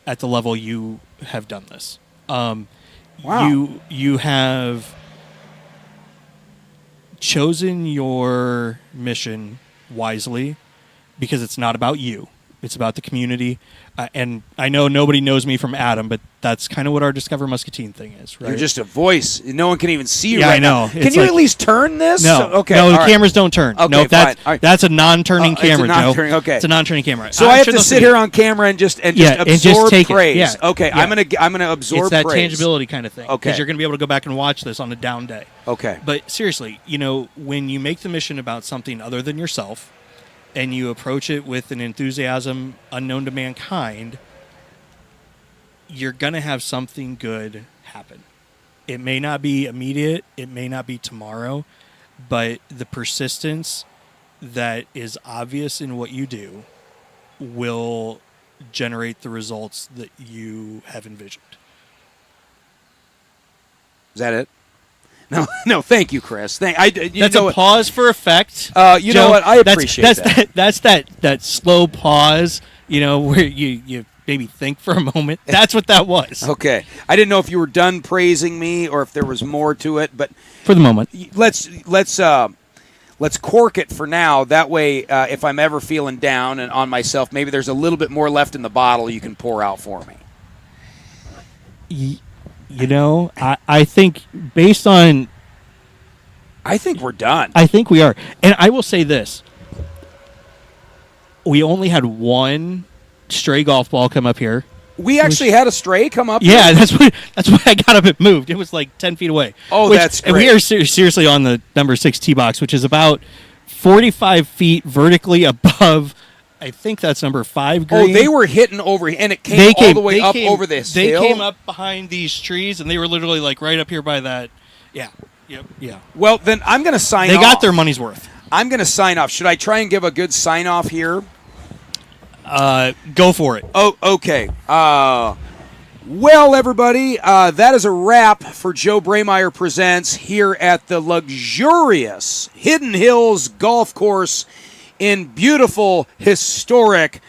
at the level you have done this. Wow. You have chosen your mission wisely because it's not about you. It's about the community. And I know nobody knows me from Adam, but that's kind of what our Discover Muscatine thing is, right? You're just a voice. No one can even see you Yeah, right I know. now. Can It's you like- at least turn this? No. Okay. No, all the right. cameras don't turn. Okay, no, fine. All right. that's a non-turning It's a camera, non-turning, Joe. okay. It's a non-turning camera. So I I'm have sure to they'll sit see here it. on camera and just Yeah, and absorb just take it. praise. Yeah. Okay, Yeah. I'm gonna absorb It's that praise. tangibility kind of thing. Okay. Because you're going to be able to go back and watch this on a down day. Okay. But seriously, when you make the mission about something other than yourself and you approach it with an enthusiasm unknown to mankind, you're going to have something good happen. It may not be immediate, it may not be tomorrow, but the persistence that is obvious in what you do will generate the results that you have envisioned. Is that it? No. Thank you, Chris. That's a pause for effect. You know what? I appreciate that. That's that slow pause. Where you maybe think for a moment. That's what that was. Okay. I didn't know if you were done praising me or if there was more to it, but for the moment, let's cork it for now. That way, if I'm ever feeling down and on myself, maybe there's a little bit more left in the bottle you can pour out for me. I think based on... I think we're done. I think we are. And I will say this. We only had one stray golf ball come up here. We actually had a stray come up Yeah, here? that's why I got up and moved. It was like 10 feet away. Oh, that's And we great. are seriously on the number 6 tee box, which is about 45 feet vertically above... I think that's number 5 green. Oh, they were hitting over, and it came all the way up over this hill? They came up behind these trees, and they were literally like right up here by that. Yeah. Yep. Yeah. Well, then I'm going to sign off. They got their money's worth. I'm going to sign off. Should I try and give a good sign off here? Go for it. Oh, okay. Well, everybody, that is a wrap for Joe Braymeyer Presents here at the luxurious Hidden Hills Golf Course in beautiful, historic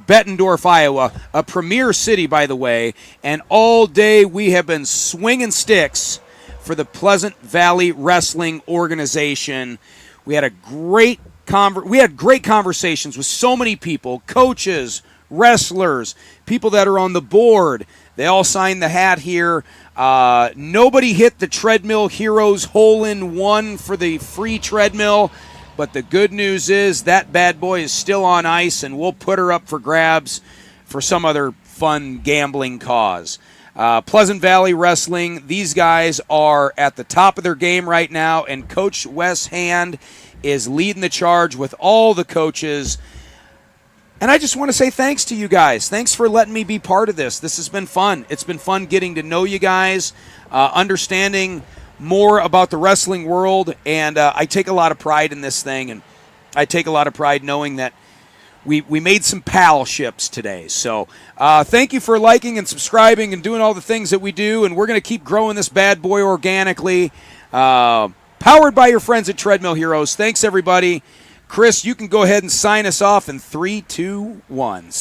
Bettendorf, Iowa, a premier city, by the way. And all day we have been swinging sticks for the Pleasant Valley Wrestling Organization. We had great conversations with so many people, coaches, wrestlers, people that are on the board. They all signed the hat here. Nobody hit the Treadmill Heroes hole-in-one for the free treadmill. But the good news is that bad boy is still on ice, and we'll put her up for grabs for some other fun gambling cause. Pleasant Valley Wrestling, these guys are at the top of their game right now, and Coach Wes Hand is leading the charge with all the coaches. And I just want to say thanks to you guys. Thanks for letting me be part of this. This has been fun. It's been fun getting to know you guys, understanding more about the wrestling world, and I take a lot of pride in this thing, and I take a lot of pride knowing that we made some pal ships today. So thank you for liking and subscribing and doing all the things that we do, and we're going to keep growing this bad boy organically. Powered by your friends at Treadmill Heroes. Thanks, everybody. Chris, you can go ahead and sign us off in 3, 2, 1.